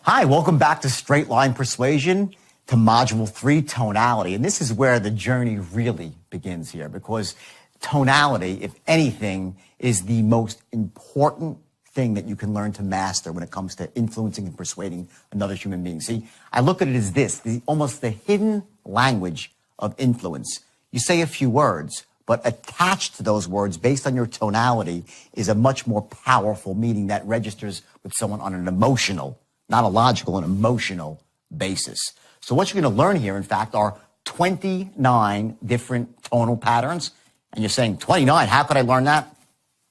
Hi, welcome back to Straight Line Persuasion, to Module 3, Tonality. And this is where the journey really begins here, because tonality, if anything, is the most important thing that you can learn to master when it comes to influencing and persuading another human being. See, I look at it as this, almost the hidden language of influence. You say a few words, but attached to those words, based on your tonality, is a much more powerful meaning that registers with someone on an emotional, not a logical, an emotional basis. So what you're going to learn here, in fact, are 29 different tonal patterns. And you're saying, 29, how could I learn that?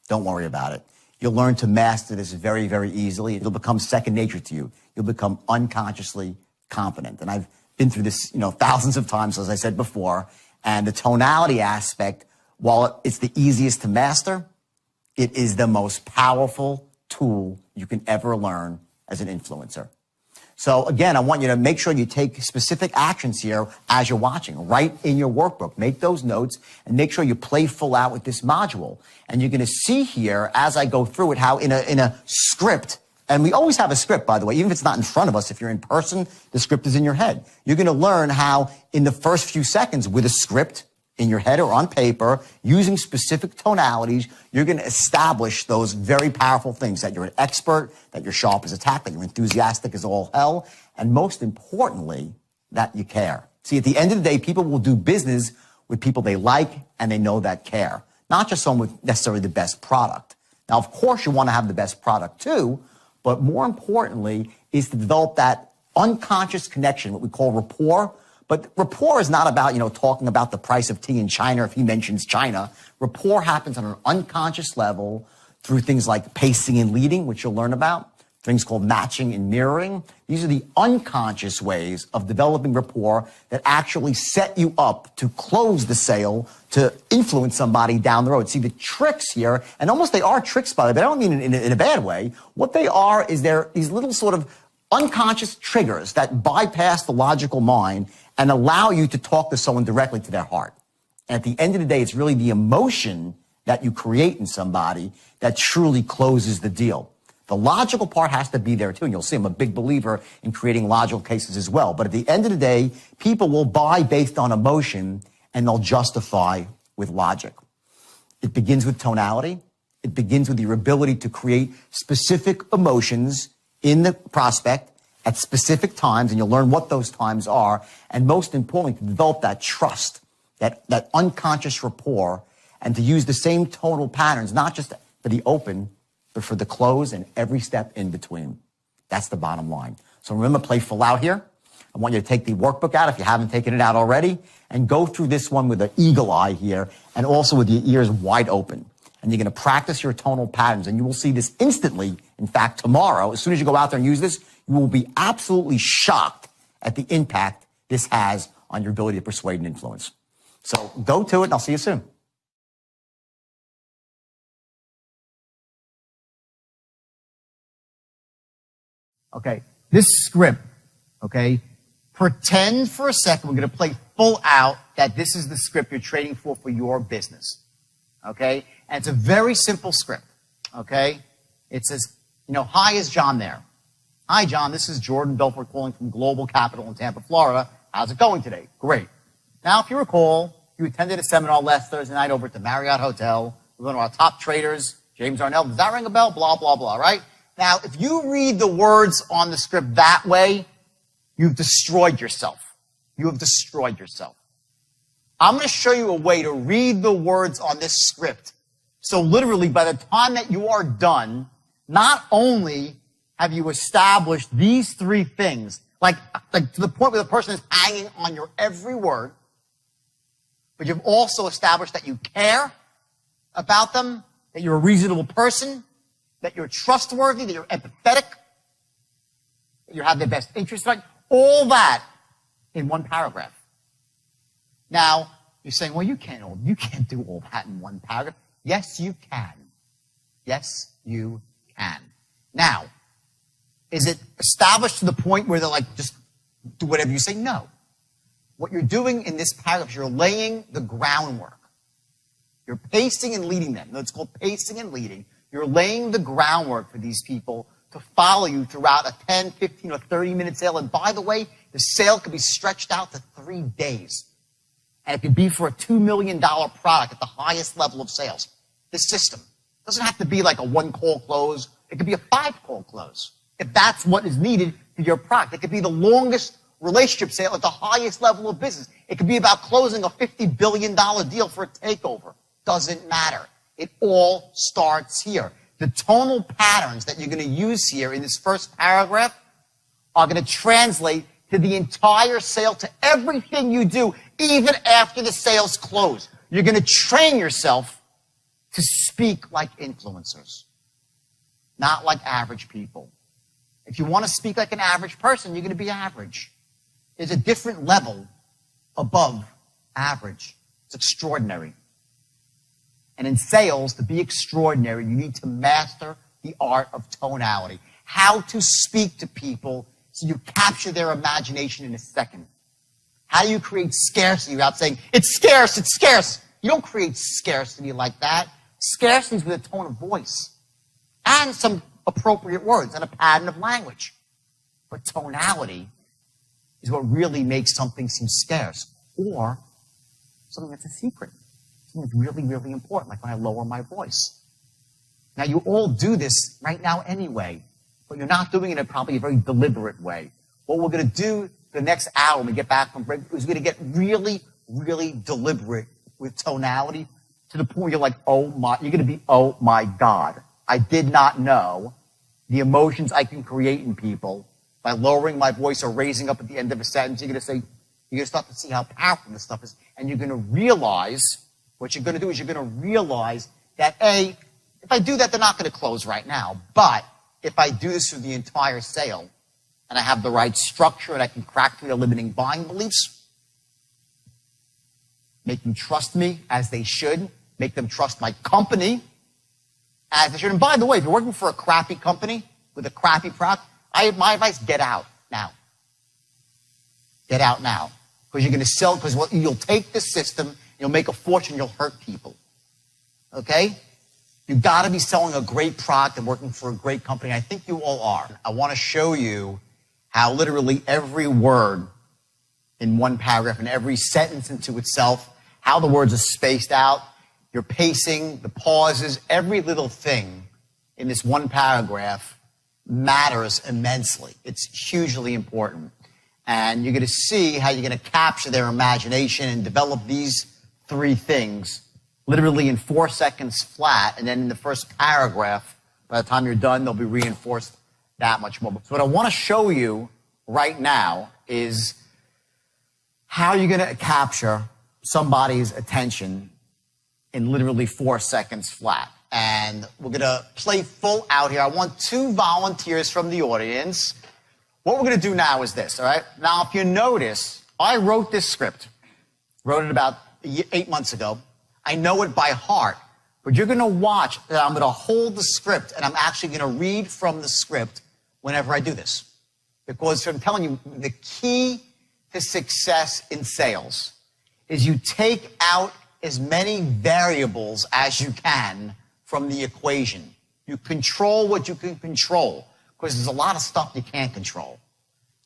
Don't worry about it. You'll learn to master this very, very easily. It'll become second nature to you. You'll become unconsciously confident. And I've been through this, thousands of times, as I said before. And the tonality aspect, while it's the easiest to master, it is the most powerful tool you can ever learn as an influencer. So again, I want you to make sure you take specific actions here as you're watching. Write in your workbook, make those notes, and make sure you play full out with this module. And you're going to see here, as I go through it, how in a script, and we always have a script, by the way, even if it's not in front of us, if you're in person, the script is in your head. You're going to learn how in the first few seconds with a script in your head or on paper, using specific tonalities, you're going to establish those very powerful things, that you're an expert, that you're sharp as a tack, that you're enthusiastic as all hell, and most importantly, that you care. See, at the end of the day, people will do business with people they like and they know that care, not just someone with necessarily the best product. Now, of course, you want to have the best product too, but more importantly is to develop that unconscious connection, what we call rapport. But rapport is not about, talking about the price of tea in China if he mentions China. Rapport happens on an unconscious level through things like pacing and leading, which you'll learn about, things called matching and mirroring. These are the unconscious ways of developing rapport that actually set you up to close the sale, to influence somebody down the road. See, the tricks here, and almost they are tricks, by the way, but I don't mean in a bad way. What they are is they're these little sort of unconscious triggers that bypass the logical mind and allow you to talk to someone directly to their heart. And at the end of the day, it's really the emotion that you create in somebody that truly closes the deal. The logical part has to be there too, and you'll see I'm a big believer in creating logical cases as well. But at the end of the day, people will buy based on emotion, and they'll justify with logic. It begins with tonality. It begins with your ability to create specific emotions in the prospect at specific times, and you'll learn what those times are. And most importantly, to develop that trust, that unconscious rapport, and to use the same tonal patterns, not just for the open, but for the close and every step in between. That's the bottom line. So remember, play full out here. I want you to take the workbook out if you haven't taken it out already, and go through this one with an eagle eye here, and also with your ears wide open. And you're going to practice your tonal patterns, and you will see this instantly. In fact, tomorrow, as soon as you go out there and use this, you will be absolutely shocked at the impact this has on your ability to persuade and influence. So go to it, and I'll see you soon. Okay, this script, okay, pretend for a second, we're going to play full out that this is the script you're trading for your business, okay? And it's a very simple script, okay? It says, hi, is John there? Hi, John, this is Jordan Belford calling from Global Capital in Tampa, Florida. How's it going today? Great. Now, if you recall, you attended a seminar last Thursday night over at the Marriott Hotel. We're one of our top traders, James Arnell. Does that ring a bell? Blah, blah, blah, right? Now, if you read the words on the script that way, you've destroyed yourself. You have destroyed yourself. I'm going to show you a way to read the words on this script. So literally, by the time that you are done, not only have you established these three things, like to the point where the person is hanging on your every word, but you've also established that you care about them, that you're a reasonable person, that you're trustworthy, that you're empathetic, that you have their best interest, right? All that in one paragraph. Now, you're saying, well, you can't do all that in one paragraph. Yes, you can. Yes, you can. Now, is it established to the point where they're like, just do whatever you say? No. What you're doing in this paragraph is you're laying the groundwork. You're pacing and leading them. It's called pacing and leading. You're laying the groundwork for these people to follow you throughout a 10, 15, or 30-minute sale. And by the way, the sale could be stretched out to 3 days. And it could be for a $2 million product at the highest level of sales. This system doesn't have to be like a 1-call close. It could be a 5-call close, if that's what is needed for your product. It could be the longest relationship sale at the highest level of business. It could be about closing a $50 billion deal for a takeover. Doesn't matter. It all starts here. The tonal patterns that you're going to use here in this first paragraph are going to translate to the entire sale, to everything you do, even after the sale's closed. You're going to train yourself to speak like influencers, not like average people. If you want to speak like an average person, you're going to be average. There's a different level above average. It's extraordinary. And in sales, to be extraordinary, you need to master the art of tonality. How to speak to people so you capture their imagination in a second. How do you create scarcity without saying, it's scarce, it's scarce? You don't create scarcity like that. Scarcity is with a tone of voice and some appropriate words and a pattern of language. But tonality is what really makes something seem scarce, or something that's a secret. Something that's really, really important, like when I lower my voice. Now, you all do this right now anyway, but you're not doing it in probably a very deliberate way. What we're going to do the next hour when we get back from break is we're going to get really, really deliberate with tonality to the point where you're like, oh my, you're going to be, oh my God, I did not know the emotions I can create in people by lowering my voice or raising up at the end of a sentence. You're going to say, you're going to start to see how powerful this stuff is, and you're going to realize, what you're going to do is you're going to realize that, A, if I do that, they're not going to close right now. But if I do this through the entire sale, and I have the right structure, and I can crack through their limiting buying beliefs, make them trust me as they should, make them trust my company as they should. And by the way, if you're working for a crappy company with a crappy product, my advice, get out now. Get out now. Because you're going to sell, because you'll take the system, you'll make a fortune, you'll hurt people. Okay? You've got to be selling a great product and working for a great company. I think you all are. I want to show you how literally every word in one paragraph and every sentence into itself, how the words are spaced out, your pacing, the pauses, every little thing in this one paragraph matters immensely. It's hugely important. And you're going to see how you're going to capture their imagination and develop these 3 things literally in 4 seconds flat. And then in the first paragraph, by the time you're done, they'll be reinforced that much more. So what I want to show you right now is how you're going to capture somebody's attention in literally 4 seconds flat. And we're going to play full out here. I want 2 volunteers from the audience. What we're going to do now is this, all right? Now, if you notice, I wrote this script. Wrote it about 8 months ago. I know it by heart. But you're going to watch that I'm going to hold the script, and I'm actually going to read from the script whenever I do this. Because I'm telling you, the key to success in sales is you take out as many variables as you can from the equation. You control what you can control, because there's a lot of stuff you can't control.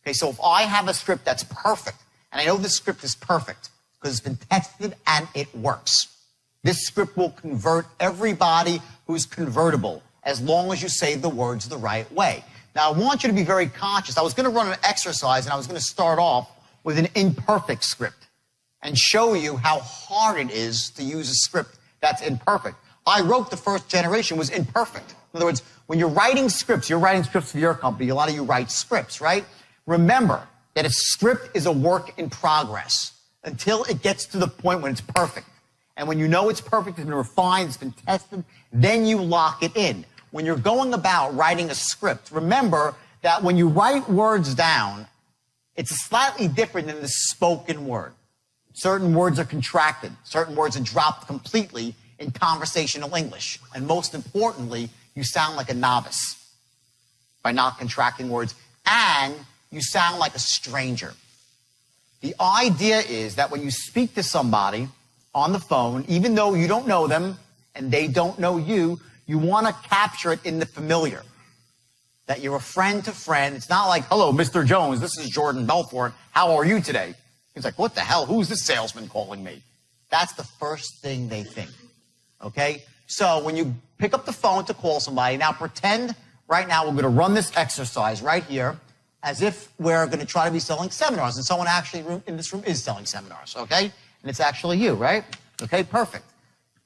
Okay, so if I have a script that's perfect, and I know this script is perfect because it's been tested and it works, this script will convert everybody who's convertible as long as you say the words the right way. Now, I want you to be very conscious. I was going to run an exercise, and I was going to start off with an imperfect script and show you how hard it is to use a script that's imperfect. I wrote the first generation was imperfect. In other words, when you're writing scripts for your company, a lot of you write scripts, right? Remember that a script is a work in progress until it gets to the point when it's perfect. And when you know it's perfect, it's been refined, it's been tested, then you lock it in. When you're going about writing a script, remember that when you write words down, it's slightly different than the spoken word. Certain words are contracted. Certain words are dropped completely in conversational English. And most importantly, you sound like a novice by not contracting words, and you sound like a stranger. The idea is that when you speak to somebody on the phone, even though you don't know them and they don't know you, you want to capture it in the familiar. that you're a friend to friend. It's not like, hello, Mr. Jones, this is Jordan Belfort. How are you today? He's like, what the hell? Who's this salesman calling me? That's the first thing they think, okay? So when you pick up the phone to call somebody, now pretend right now we're going to run this exercise right here as if we're going to try to be selling seminars, and someone actually in this room is selling seminars, okay? And it's actually you, right? Okay, perfect.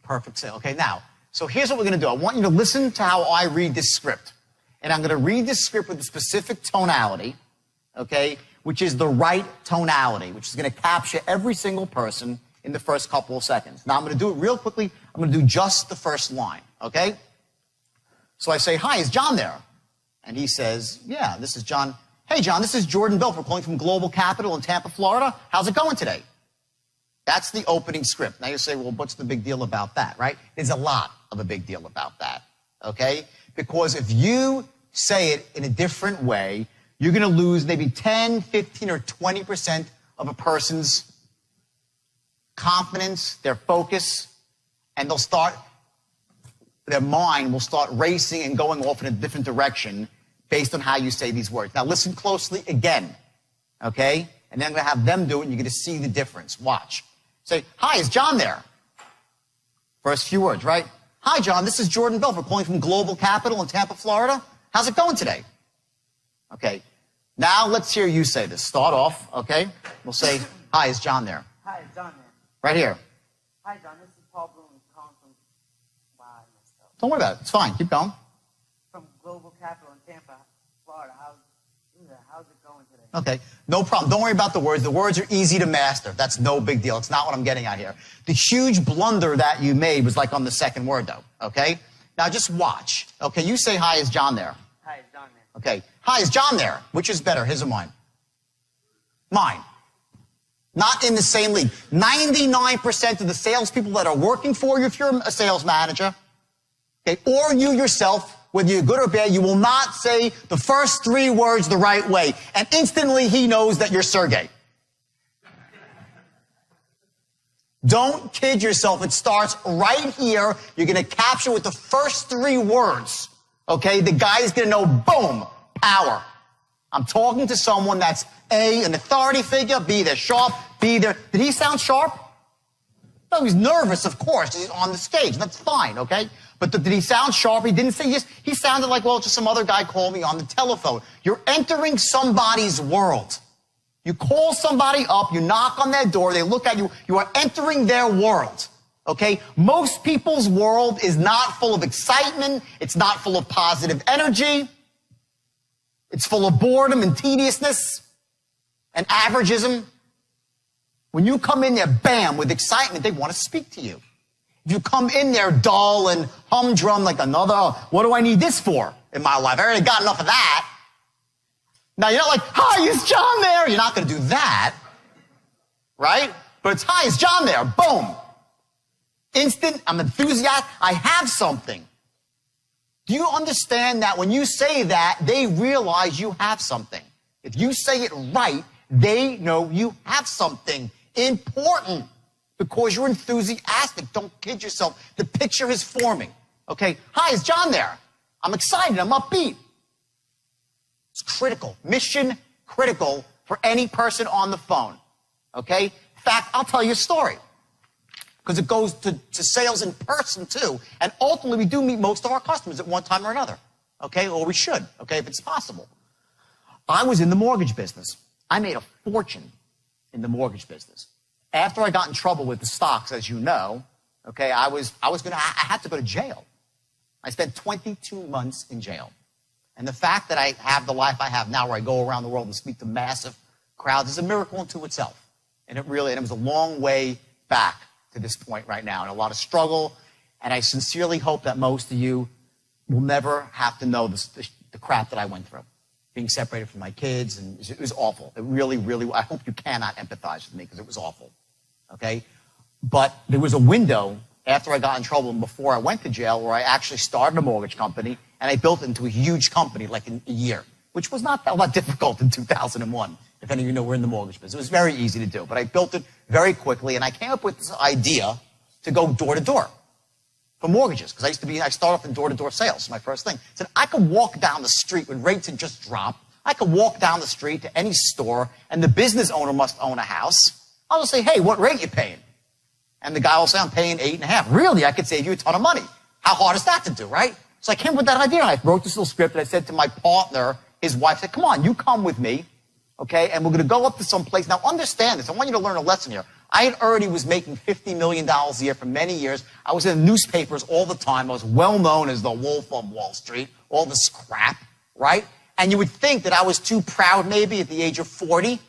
Perfect sale. Okay, now, so here's what we're going to do. I want you to listen to how I read this script. And I'm going to read this script with a specific tonality, okay, which is the right tonality, which is going to capture every single person in the first couple of seconds. Now, I'm going to do it real quickly. I'm going to do just the first line, okay? So I say, hi, is John there? And he says, yeah, this is John. Hey, John, this is Jordan Belfort calling from Global Capital in Tampa, Florida. How's it going today? That's the opening script. Now you say, well, what's the big deal about that, right? There's a lot of a big deal about that, okay? Because if you say it in a different way, you're going to lose maybe 10, 15, or 20% of a person's confidence, their focus, and their mind will start racing and going off in a different direction based on how you say these words. Now listen closely again, okay? And then I'm going to have them do it, and you're going to see the difference. Watch. Say, hi, is John there? First few words, right? Hi, John, this is Jordan Belfort calling from Global Capital in Tampa, Florida. How's it going today? Okay. Now let's hear you say this. Start off, okay? We'll say, hi, is John there? Hi, is John there? Right here. Hi, John, this is Paul Bloom calling from... Wow, I messed up. Don't worry about it. It's fine. Keep going. From Global Capital in Tampa, Florida. How's it going today? Okay, no problem. Don't worry about the words. The words are easy to master. That's no big deal. It's not what I'm getting at here. The huge blunder that you made was like on the second word, though, okay? Now just watch. Okay, you say, hi, is John there? Hi, is John there? Okay, hi, is John there? Which is better, his or mine? Mine. Not in the same league. 99% of the salespeople that are working for you, if you're a sales manager, okay, or you yourself, whether you're good or bad, you will not say the first three words the right way. And instantly he knows that you're Sergey. Don't kid yourself. It starts right here. You're going to capture with the first three words. Okay? The guy's going to know, boom, power. I'm talking to someone that's A, an authority figure, B, they're sharp, B, they're... Did he sound sharp? No, he's nervous, of course. He's on the stage. That's fine, okay? But did he sound sharp? He didn't say yes. He sounded like, well, just some other guy called me on the telephone. You're entering somebody's world. You call somebody up, you knock on their door, they look at you, you are entering their world, okay? Most people's world is not full of excitement. It's not full of positive energy. It's full of boredom and tediousness and averageism. When you come in there, bam, with excitement, they want to speak to you. If you come in there dull and humdrum like another, what do I need this for in my life? I already got enough of that. Now, you're not like, hi, is John there? You're not going to do that, right? But it's, hi, is John there? Boom. Instant, I'm enthusiastic, I have something. Do you understand that when you say that, they realize you have something? If you say it right, they know you have something important because you're enthusiastic. Don't kid yourself. The picture is forming. Okay, hi, is John there? I'm excited, I'm upbeat. It's critical, mission critical for any person on the phone, okay? In fact, I'll tell you a story because it goes to sales in person too. And ultimately, we do meet most of our customers at one time or another, okay? Or we should, okay, if it's possible. I was in the mortgage business. I made a fortune in the mortgage business. After I got in trouble with the stocks, as you know, okay, I had to go to jail. I spent 22 months in jail. And the fact that I have the life I have now where I go around the world and speak to massive crowds is a miracle unto itself. And it was a long way back to this point right now and a lot of struggle. And I sincerely hope that most of you will never have to know the crap that I went through. Being separated from my kids, and it was awful. It really, really, I hope you cannot empathize with me because it was awful, okay? But there was a window after I got in trouble and before I went to jail where I actually started a mortgage company and I built it into a huge company like in a year, which was not that difficult in 2001. If any of you know, we're in the mortgage business. It was very easy to do, but I built it very quickly and I came up with this idea to go door to door. for mortgages, because I started off in door-to-door sales, my first thing. I said, I could walk down the street when rates had just dropped. I could walk down the street to any store, and the business owner must own a house. I'll just say, hey, what rate you paying? And the guy will say, I'm paying 8.5. Really? I could save you a ton of money. How hard is that to do, right? So I came up with that idea, and I wrote this little script, and I said to my partner, his wife, I said, come on, you come with me, okay, and we're going to go up to some place. Now, understand this. I want you to learn a lesson here. I already was making $50 million a year for many years. I was in newspapers all the time. I was well known as the wolf on Wall Street, all this crap, right? And you would think that I was too proud maybe at the age of 40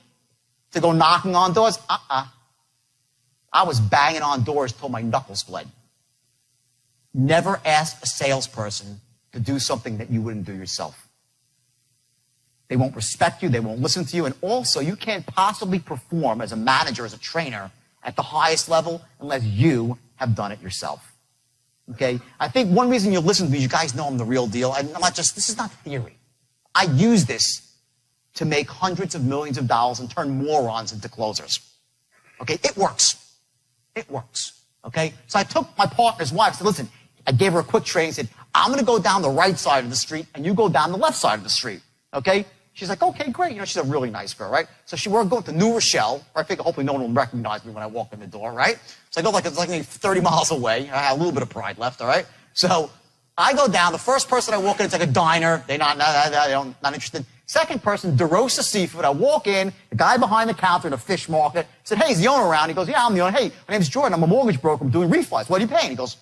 to go knocking on doors. I was banging on doors till my knuckles bled. Never ask a salesperson to do something that you wouldn't do yourself. They won't respect you. They won't listen to you. And also, you can't possibly perform as a manager, as a trainer at the highest level unless you have done it yourself. Okay? I think one reason you listen to me, you guys know I'm the real deal. I'm not just, this is not theory. I use this to make hundreds of millions of dollars and turn morons into closers. Okay? It works. It works. Okay? So I took my partner's wife, said, listen, I gave her a quick training, said, I'm going to go down the right side of the street and you go down the left side of the street. Okay? She's like, okay, great. You know, she's a really nice girl, right? So we're going to New Rochelle. I figure hopefully no one will recognize me when I walk in the door, right? So I go it's like maybe 30 miles away. I have a little bit of pride left, all right? So I go down. The first person I walk in, it's like a diner. They're not interested. Second person, DeRosa Seafood. I walk in. The guy behind the counter in a fish market said, hey, is the owner around? He goes, yeah, I'm the owner. Hey, my name's Jordan. I'm a mortgage broker. I'm doing refis. What are you paying? He goes,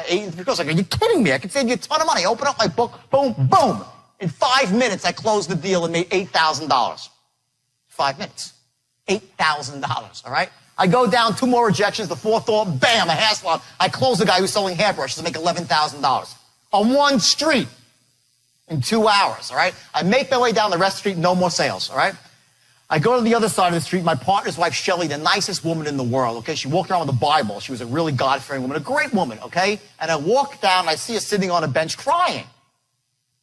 he goes, like, are you kidding me? I could save you a ton of money. Open up my book. Boom, boom. In 5 minutes, I closed the deal and made $8,000. 5 minutes. $8,000, all right? I go down 2 more rejections. The fourth door, bam, a hair salon. I close the guy who's selling hairbrushes to make $11,000 on one street in 2 hours, all right? I make my way down the rest of the street, no more sales, all right? I go to the other side of the street. My partner's wife, Shelly, the nicest woman in the world, okay? She walked around with a Bible. She was a really God-fearing woman, a great woman, okay? And I walk down, and I see her sitting on a bench crying.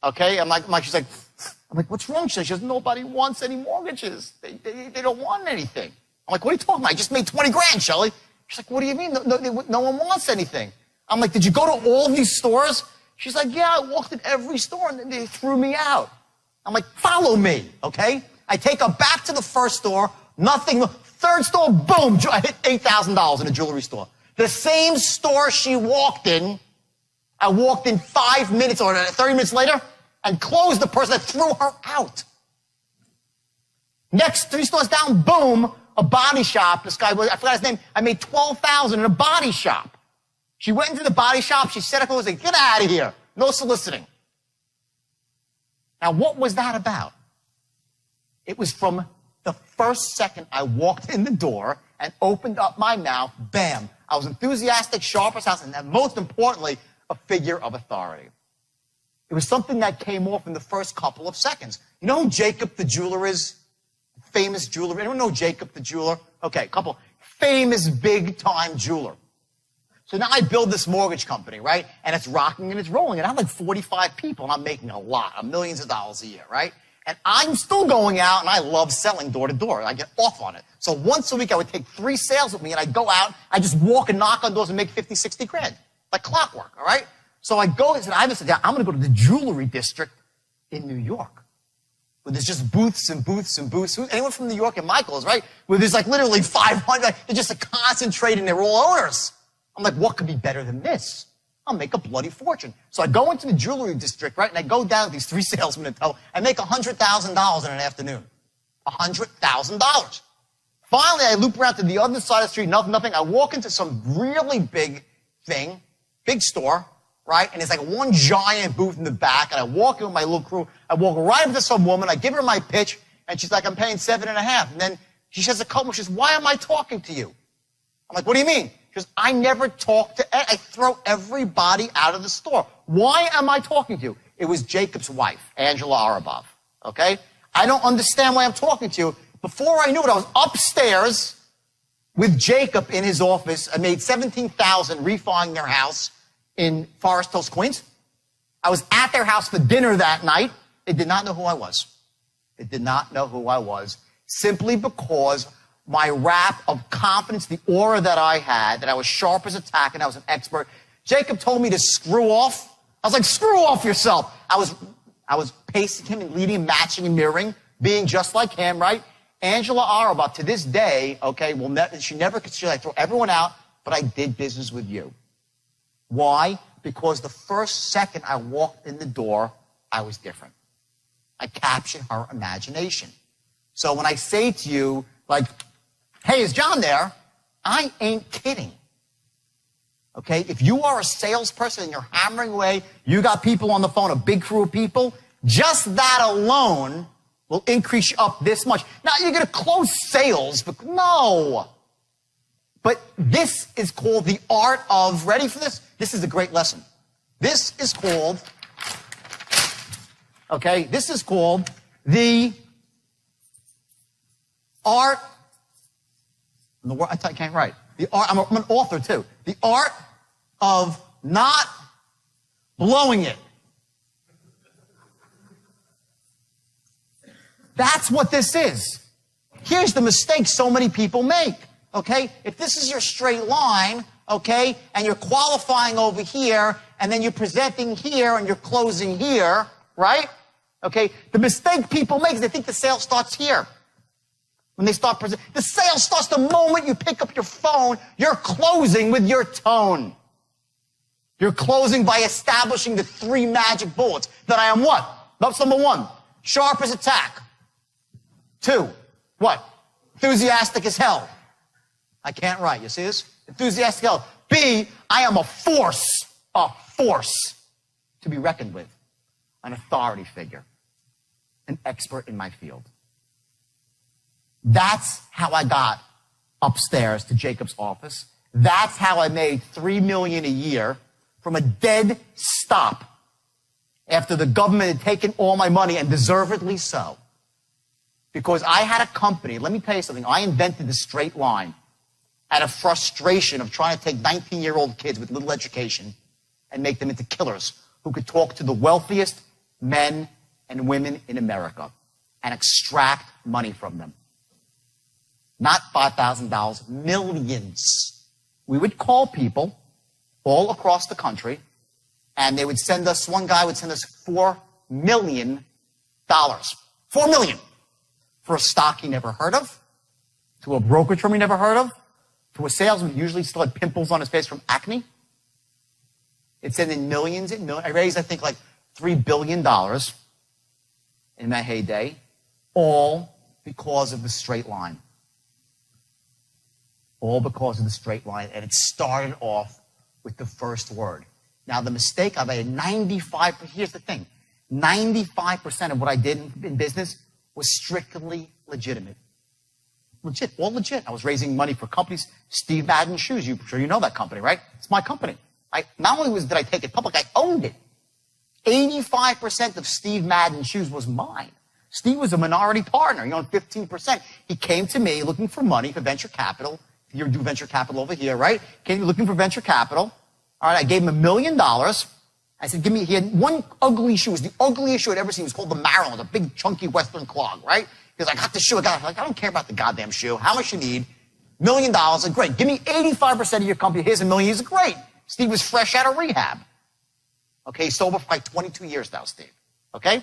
Okay, she's like, what's wrong? She says, nobody wants any mortgages. They don't want anything. I'm like, what are you talking about? I just made 20 grand, Shelly. She's like, what do you mean? No one wants anything. I'm like, did you go to all of these stores? She's like, yeah, I walked in every store and they threw me out. I'm like, follow me, okay? I take her back to the first store, nothing. Third store, boom, I hit $8,000 in a jewelry store. The same store she walked in, I walked in 5 minutes or 30 minutes later and closed the person that threw her out. Next 3 stores down, boom, a body shop. This guy, I forgot his name. I made $12,000 in a body shop. She went into the body shop. She set up and was like, get out of here. No soliciting. Now, what was that about? It was from the first second I walked in the door and opened up my mouth, bam. I was enthusiastic, sharp as house, and most importantly, a figure of authority. It was something that came off in the first couple of seconds. You know who Jacob the jeweler is? Famous jeweler. Anyone know Jacob the jeweler? Okay, couple. Famous big-time jeweler. So now I build this mortgage company, right? And it's rocking and it's rolling. And I have like 45 people, and I'm making a lot, of millions of dollars a year, right? And I'm still going out, and I love selling door to door. I get off on it. So once a week, I would take 3 sales with me, and I'd go out, I just walk and knock on doors and make 50, 60 grand. Like clockwork, all right? So I go and said, I'm going to go to the jewelry district in New York, where there's just booths and booths and booths. Anyone from New York and Michael's, right? Where there's like literally 500. They're just concentrating. They're all owners. I'm like, what could be better than this? I'll make a bloody fortune. So I go into the jewelry district, right? And I go down with these 3 salesmen in tow. I make $100,000 in an afternoon. $100,000. Finally, I loop around to the other side of the street, nothing. I walk into some really big thing, big store, right? And it's like one giant booth in the back. And I walk in with my little crew. I walk right up to some woman. I give her my pitch. And she's like, I'm paying 7.5. And then she says a couple. She says, why am I talking to you? I'm like, what do you mean? She goes, I never talk to, I throw everybody out of the store. Why am I talking to you? It was Jacob's wife, Angela Arabov. Okay? I don't understand why I'm talking to you. Before I knew it, I was upstairs with Jacob in his office. I made $17,000 refining their house in Forest Hills, Queens. I was at their house for dinner that night. They did not know who I was. They did not know who I was, simply because my rap of confidence, the aura that I had, that I was sharp as a tack and I was an expert, Jacob told me to screw off. I was like, screw off yourself. I was pacing him and leading, matching and mirroring, being just like him, right? Angela Araba, to this day, okay, she never considered I throw everyone out, but I did business with you. Why? Because the first second I walked in the door, I was different. I captured her imagination. So when I say to you, like, hey, is John there? I ain't kidding. Okay? If you are a salesperson and you're hammering away, you got people on the phone, a big crew of people, just that alone will increase you up this much. Now, you're going to close sales, but no. But this is called the art of, ready for this? This is a great lesson. This is called, okay, this is called the art, I can't write. The art, I'm an author too. The art of not blowing it. That's what this is. Here's the mistake so many people make, okay? If this is your straight line, okay, and you're qualifying over here, and then you're presenting here, and you're closing here, right? Okay, the mistake people make is they think the sale starts here. When they start presenting, the sale starts the moment you pick up your phone. You're closing with your tone. You're closing by establishing the 3 magic bullets. That I am what? That's number 1, sharp as a tack. 2, what? Enthusiastic as hell. I can't write. You see this? Enthusiastic as hell. B, I am a force to be reckoned with. An authority figure. An expert in my field. That's how I got upstairs to Jacob's office. That's how I made $3 million a year from a dead stop after the government had taken all my money, and deservedly so. Because I had a company, let me tell you something, I invented the straight line out of frustration of trying to take 19-year-old kids with little education and make them into killers who could talk to the wealthiest men and women in America and extract money from them. Not $5,000, millions. We would call people all across the country, and they would send us, one guy would send us $4 million. $4 million. For a stock he never heard of, to a brokerage firm he never heard of, to a salesman who usually still had pimples on his face from acne. It's in millions and millions. I raised, I think, like $3 billion in my heyday, all because of the straight line. All because of the straight line. And it started off with the first word. Now, the mistake I made, here's the thing, 95% of what I did in business was strictly legitimate. Legit, all legit. I was raising money for companies. Steve Madden Shoes, I'm sure you know that company, right? It's my company. Not only did I take it public, I owned it. 85% of Steve Madden Shoes was mine. Steve was a minority partner. He owned 15%. He came to me looking for money for venture capital. You do venture capital over here, right? Came looking for venture capital. All right, I gave him $1 million. I said, he had one ugly shoe. It was the ugliest shoe I'd ever seen. It was called the Maryland, a big, chunky Western clog, right? He goes, I got this shoe. I don't care about the goddamn shoe. How much you need? $1 million. I said, great. Give me 85% of your company. Here's $1 million. He said, great. Steve was fresh out of rehab. Okay, he's sober for like 22 years now, Steve. Okay?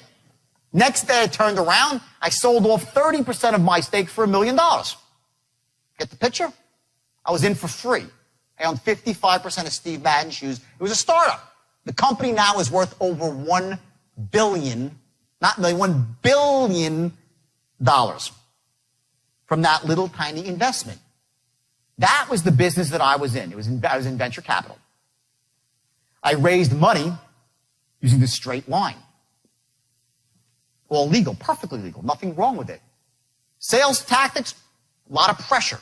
Next day, I turned around. I sold off 30% of my stake for $1 million. Get the picture? I was in for free. I owned 55% of Steve Madden Shoes. It was a startup. The company now is worth over $1 billion, not million, $1 billion from that little tiny investment. That was the business that I was in. I was in venture capital. I raised money using the straight line. All legal, perfectly legal, nothing wrong with it. Sales tactics, a lot of pressure.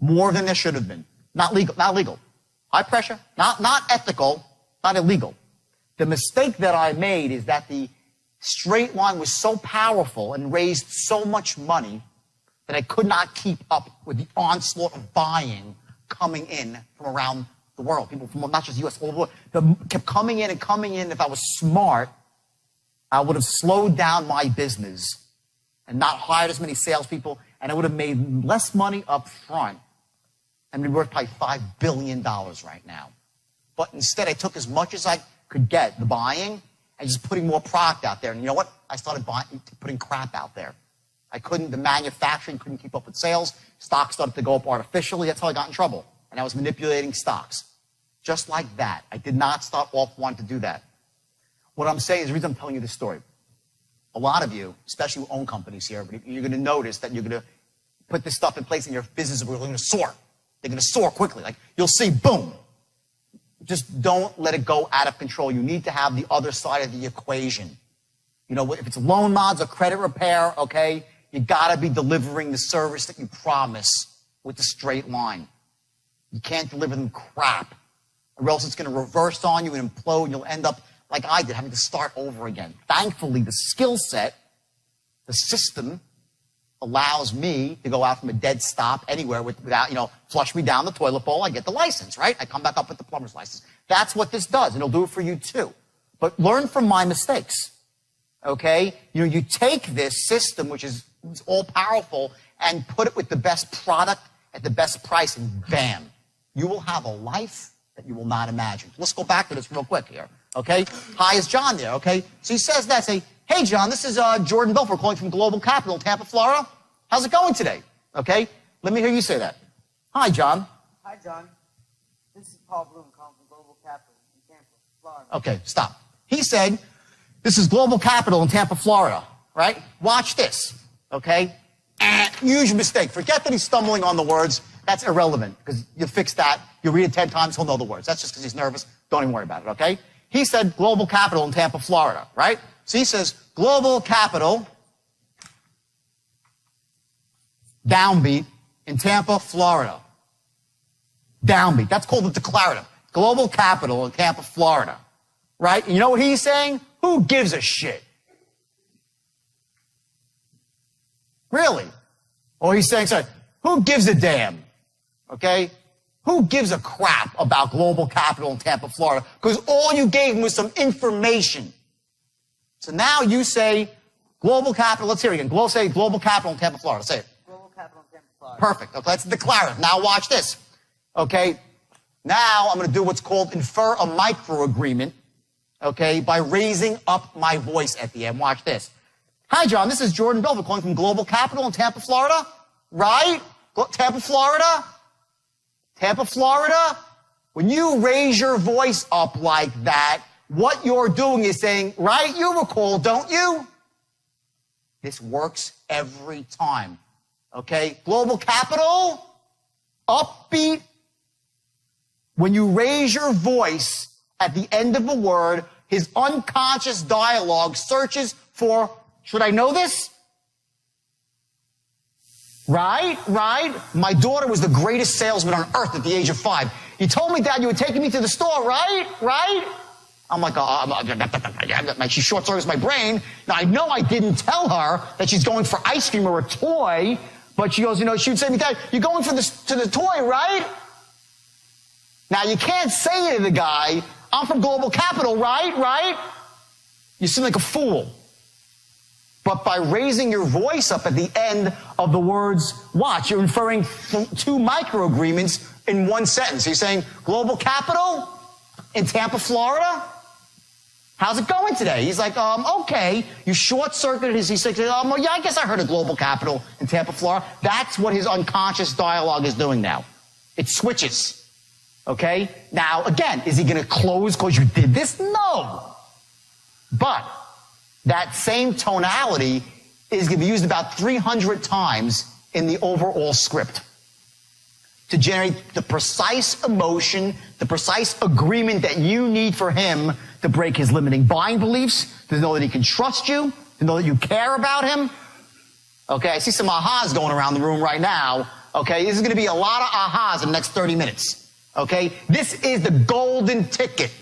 More than there should have been. Not legal, not legal. High pressure, not ethical, not illegal. The mistake that I made is that the straight line was so powerful and raised so much money that I could not keep up with the onslaught of buying coming in from around the world. People from not just U.S., all over the world. They kept coming in and coming in. If I was smart, I would have slowed down my business and not hired as many salespeople, and I would have made less money up front and be worth probably $5 billion right now. But instead, I took as much as I could get, the buying, and just putting more product out there. And you know what? I started putting crap out there. The manufacturing couldn't keep up with sales. Stocks started to go up artificially. That's how I got in trouble. And I was manipulating stocks. Just like that. I did not start off wanting to do that. What I'm saying is the reason I'm telling you this story. A lot of you, especially who own companies here, you're going to notice that you're going to put this stuff in place and your business is going to soar. They're going to soar quickly. Like, you'll see, boom. Just don't let it go out of control. You need to have the other side of the equation. You know, if it's loan mods or credit repair, okay, you got to be delivering the service that you promise with the straight line. You can't deliver them crap, or else it's going to reverse on you and implode, and you'll end up like I did, having to start over again. Thankfully, the skill set, the system, allows me to go out from a dead stop anywhere without, flush me down the toilet bowl. I get the license, right? I come back up with the plumber's license. That's what this does, and it'll do it for you too. But learn from my mistakes, okay? You take this system, which is all powerful, and put it with the best product at the best price, and bam, you will have a life that you will not imagine. Let's go back to this real quick here, okay? Hi, is John there, okay? So he says that, say, hey, John, this is Jordan Belford calling from Global Capital in Tampa, Florida. How's it going today? Okay? Let me hear you say that. Hi, John. Hi, John. This is Paul Bloom calling from Global Capital in Tampa, Florida. Okay, stop. He said, this is Global Capital in Tampa, Florida, right? Watch this, okay? Huge mistake. Forget that he's stumbling on the words. That's irrelevant, because you fix that. You read it 10 times, he'll know the words. That's just because he's nervous. Don't even worry about it, okay? He said Global Capital in Tampa, Florida, right? So he says Global Capital, downbeat, in Tampa, Florida. Downbeat. That's called the declarative. Global Capital in Tampa, Florida. Right? And you know what he's saying? Who gives a shit? Really? Or he's saying, sorry, who gives a damn? Okay? Who gives a crap about Global Capital in Tampa, Florida? Because all you gave him was some information. So now you say Global Capital. Let's hear it again. Say Global Capital in Tampa, Florida. Say it. Global Capital in Tampa, Florida. Perfect. Okay, that's declarative. Now watch this. Okay? Now I'm going to do what's called infer a micro-agreement, okay, by raising up my voice at the end. Watch this. Hi, John. This is Jordan Belford calling from Global Capital in Tampa, Florida. Right? Tampa, Florida? Tampa, Florida? When you raise your voice up like that, what you're doing is saying, right, you recall, don't you? This works every time. Okay? Global Capital, upbeat. When you raise your voice at the end of a word, his unconscious dialogue searches for, should I know this? Right? My daughter was the greatest salesman on earth at the age of 5. You told me, Dad, you were taking me to the store, right? I'm like, she short circuits my brain. Now, I know I didn't tell her that she's going for ice cream or a toy, but she goes, she would say to me, Dad, you're going to the toy, right? Now, you can't say to the guy, I'm from Global Capital, right? You seem like a fool. But by raising your voice up at the end of the words, watch, you're inferring 2 micro-agreements in one sentence. You're saying, Global Capital in Tampa, Florida? How's it going today? He's like, okay. You short-circuited his, he's like, yeah, I guess I heard of Global Capital in Tampa, Florida. That's what his unconscious dialogue is doing now. It switches. Okay? Now, again, is he going to close because you did this? No. But that same tonality is going to be used about 300 times in the overall script to generate the precise emotion, the precise agreement that you need for him to break his limiting buying beliefs, to know that he can trust you, to know that you care about him. Okay, I see some ahas going around the room right now. Okay, this is going to be a lot of ahas in the next 30 minutes. Okay, this is the golden ticket.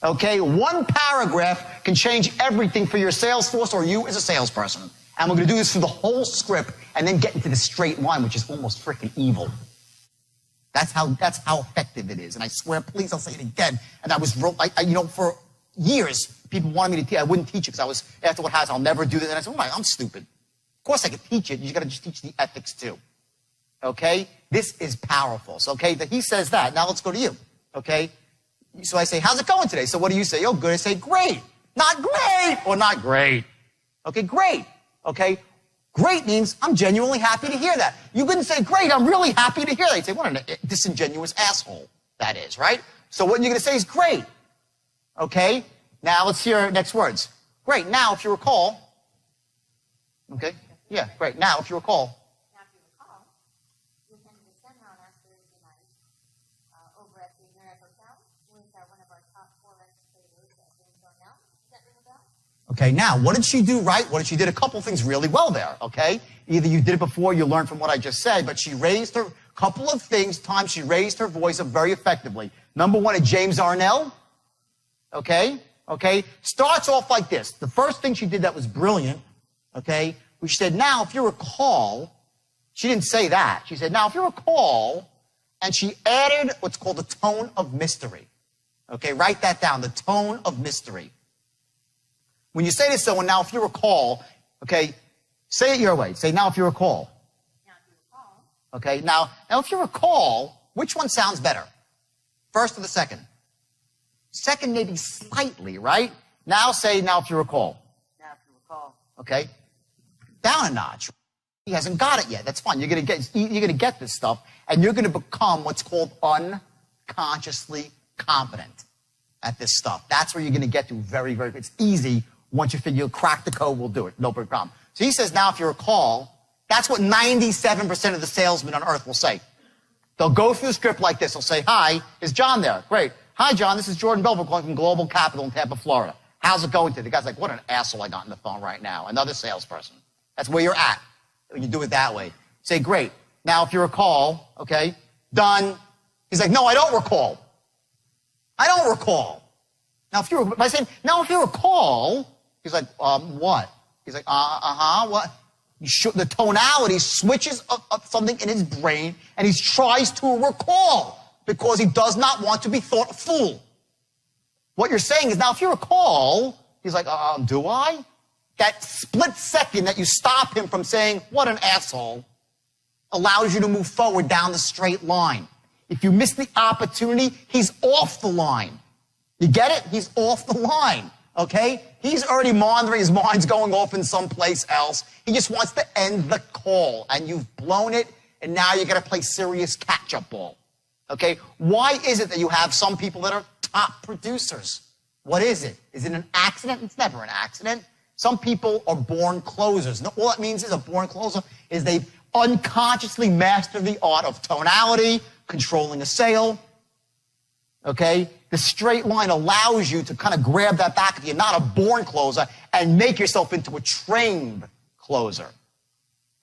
Okay, one paragraph can change everything for your sales force or you as a salesperson. And we're going to do this through the whole script and then get into the straight line, which is almost freaking evil. That's how effective it is. And I swear, please, I'll say it again. And I was, for years, people wanted me to teach. I wouldn't teach it because after what happens, I'll never do that. And I said, I'm stupid. Of course I could teach it. You got to just teach the ethics too. Okay? This is powerful. So, okay, he says that. Now let's go to you. Okay? So I say, how's it going today? So what do you say? Oh, good. I say, great. Not great or not great. Okay, great. Okay, great means I'm genuinely happy to hear that. You couldn't say, great, I'm really happy to hear that. You'd say, what a disingenuous asshole that is, right? So what you're going to say is great. Okay, now let's hear next words. Great, now if you recall. Okay, yeah, great. Now if you recall. Now, if you recall, we attended a seminar last Thursday night over at the Marriott Hotel with one of our top Forex traders at Belforda. Does that ring a bell? Okay, now, what did she do right? What did she did? A couple things really well there, okay? Either you did it before, you learned from what I just said, but she raised her, couple of things, times she raised her voice up very effectively. Number one, at James Arnell, okay? Starts off like this. The first thing she did that was brilliant, okay? She said, now, if you recall, she didn't say that. She said, now, if you recall, and she added what's called the tone of mystery. Okay, write that down, the tone of mystery. When you say to someone, now, if you recall, okay, say it your way. Say, now, if you recall. Now, if you recall. Okay, now, if you recall, which one sounds better? First or the second? Second, maybe slightly, right? Now, say, now, if you recall. Now, if you recall. Okay, down a notch. He hasn't got it yet. That's fine. You're going to get this stuff, and you're going to become what's called unconsciously competent at this stuff. That's where you're going to get to very, very. It's easy. Once you figure you'll crack the code, we'll do it. No big problem. So he says, now, if you recall, that's what 97% of the salesmen on earth will say. They'll go through the script like this. They'll say, hi, is John there? Great. Hi, John. This is Jordan Belford calling from Global Capital in Tampa, Florida. How's it going today? The guy's like, what an asshole I got on the phone right now. Another salesperson. That's where you're at when you do it that way. Say, great. Now, if you recall, okay, done. He's like, no, I don't recall. I don't recall. Now, if you, by saying, now, if you recall, he's like, what? He's like, what? The tonality switches up something in his brain, and he tries to recall because he does not want to be thought a fool. What you're saying is, now, if you recall, he's like, do I? That split second that you stop him from saying, what an asshole, allows you to move forward down the straight line. If you miss the opportunity, he's off the line. You get it? He's off the line, okay? He's already monitoring, his mind's going off in someplace else. He just wants to end the call, and you've blown it, and now you're going to play serious catch-up ball, okay? Why is it that you have some people that are top producers? What is it? Is it an accident? It's never an accident. Some people are born closers. All that means is a born closer is they've unconsciously mastered the art of tonality, controlling a sale, okay? The straight line allows you to kind of grab that back if you're not a born closer and make yourself into a trained closer.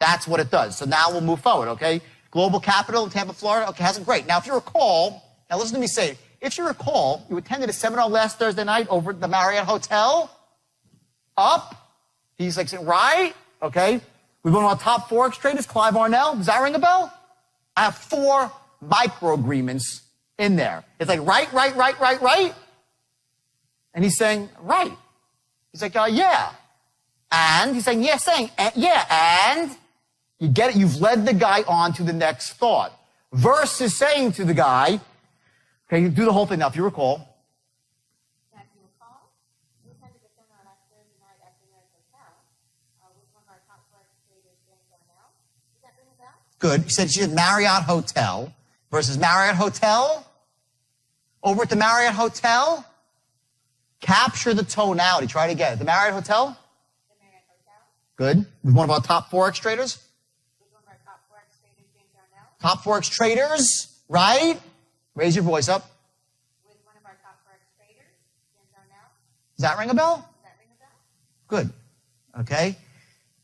That's what it does. So now we'll move forward, okay? Global Capital in Tampa, Florida. Okay, hasn't great. Now, if you recall, now listen to me say it. If you recall, you attended a seminar last Thursday night over at the Marriott Hotel. Up. He's like, right? Okay. We've one of our top Forex traders, Clive Arnell. Does that ring a bell? I have 4 micro agreements in there. It's like, right. And he's saying, right. He's like, yeah. And he's saying, yeah, and you get it. You've led the guy on to the next thought. Versus saying to the guy, okay, you do the whole thing now, if you recall. Now, if you recall, we attended a seminar last Thursday night at the Marriott Hotel with one of our top Forex traders, James Arnell. Does that ring a bell? Good. You said she had Marriott Hotel versus Marriott Hotel. Over at the Marriott Hotel, capture the tonality. Try it again. The Marriott Hotel? The Marriott Hotel. Good. With one of our top Forex traders? With one of our top Forex traders, James Arnell. Top Forex traders, right? Raise your voice up. With one of our top Forex traders, James Arnell. Does that ring a bell? Does that ring a bell? Good. Okay.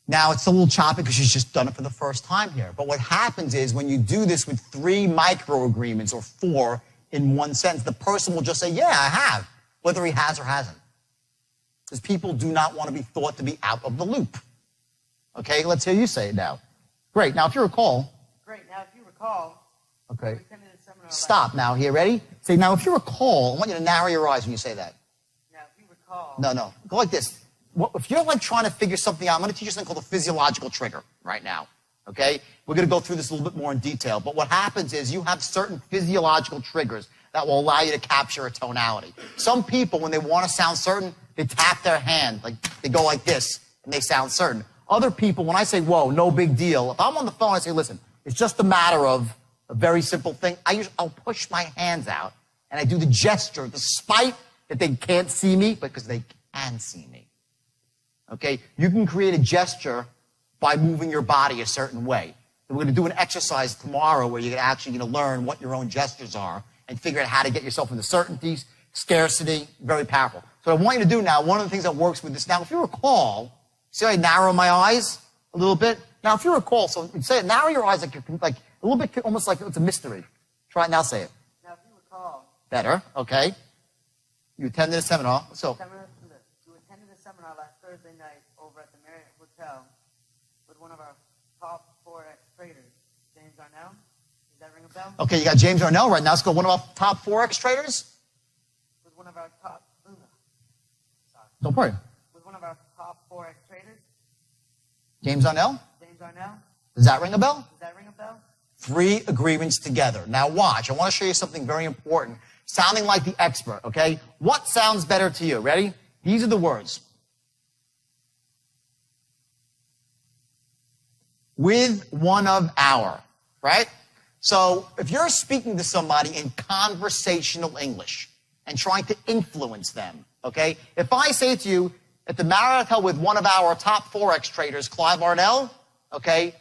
Now, it's a little choppy because she's just done it for the first time here. But what happens is when you do this with 3 micro agreements or 4 in one sentence, the person will just say, yeah, I have, whether he has or hasn't. Because people do not want to be thought to be out of the loop. Okay, let's hear you say it now. Great. Now, if you recall. Great. Now, if you recall. Okay. We attended a seminar Stop now. Here, ready? Say, now, if you recall, I want you to narrow your eyes when you say that. Now, if you recall. No. Go like this. If you're like trying to figure something out, I'm going to teach you something called a physiological trigger right now. Okay? We're going to go through this a little bit more in detail. But what happens is you have certain physiological triggers that will allow you to capture a tonality. Some people, when they want to sound certain, they tap their hand. Like, they go like this, and they sound certain. Other people, when I say, whoa, no big deal, if I'm on the phone, I say, listen, it's just a matter of a very simple thing. I'll push my hands out, and I do the gesture, despite that they can't see me, because they can see me. Okay? You can create a gesture by moving your body a certain way. And we're going to do an exercise tomorrow where you're actually going to learn what your own gestures are and figure out how to get yourself into certainty, scarcity, very powerful. So what I want you to do now, one of the things that works with this now, if you recall, see how I narrow my eyes a little bit? Now, if you recall, so say it, narrow your eyes like you're like a little bit, almost like it's a mystery. Try it now, say it. Now, if you recall, better, okay. You attended a seminar, so. You attended a seminar last Thursday night over at the Marriott Hotel with one of our top Forex traders, James Arnell. Does that ring a bell? Okay, you got James Arnell right now. Let's go. One of our top Forex traders? With one of our top, sorry. Don't worry. With one of our top Forex traders. James Arnell? James Arnell. Does that ring a bell? Does that ring a bell? 3 agreements together. Now watch. I want to show you something very important. Sounding like the expert, okay? What sounds better to you? Ready? These are the words. With one of our, right? So if you're speaking to somebody in conversational English and trying to influence them, okay? If I say to you, at the Marriott Hotel with one of our top Forex traders, Clive Arnell, okay?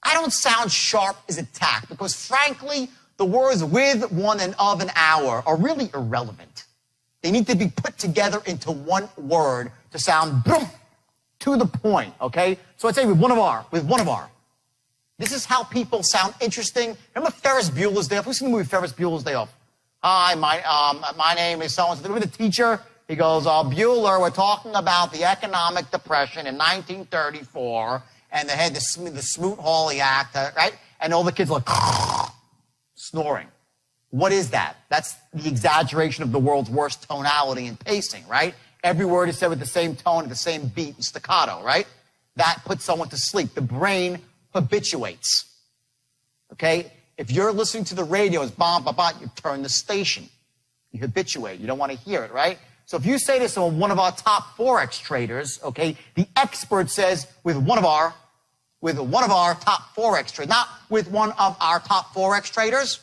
I don't sound sharp as a tack because, frankly, the words with, one, and of, and our are really irrelevant. They need to be put together into one word to sound boom, to the point, okay? So I'd say with one of our. This is how people sound interesting. Remember Ferris Bueller's Day Off? Who's seen the movie Ferris Bueller's Day Off? Hi, my name is so-and-so. Remember the teacher? He goes, Bueller, we're talking about the economic depression in 1934, and they had the Smoot-Hawley Act, right? And all the kids are like, snoring. What is that? That's the exaggeration of the world's worst tonality and pacing, right? Every word is said with the same tone and the same beat and staccato, right? That puts someone to sleep. The brain habituates. Okay? If you're listening to the radio, it's bam, bam, bam, you turn the station. You habituate. You don't want to hear it, right? So if you say to someone, one of our top Forex traders, okay, the expert says with one of our top Forex traders, not with one of our top Forex traders.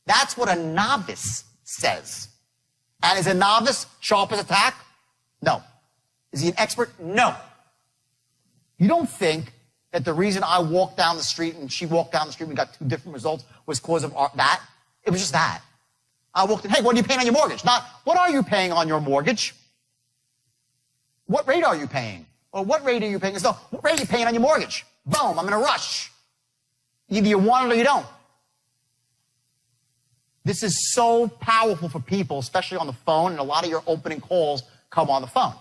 That's what a novice says. And is a novice sharp as a tack? No. Is he an expert? No. You don't think that the reason I walked down the street and she walked down the street and we got 2 different results was because of that? It was just that. I walked in, hey, what are you paying on your mortgage? Not, what are you paying on your mortgage? What rate are you paying? Or what rate are you paying? It's no, what rate are you paying on your mortgage? Boom, I'm in a rush. Either you want it or you don't. This is so powerful for people, especially on the phone, and a lot of your opening calls come on the phone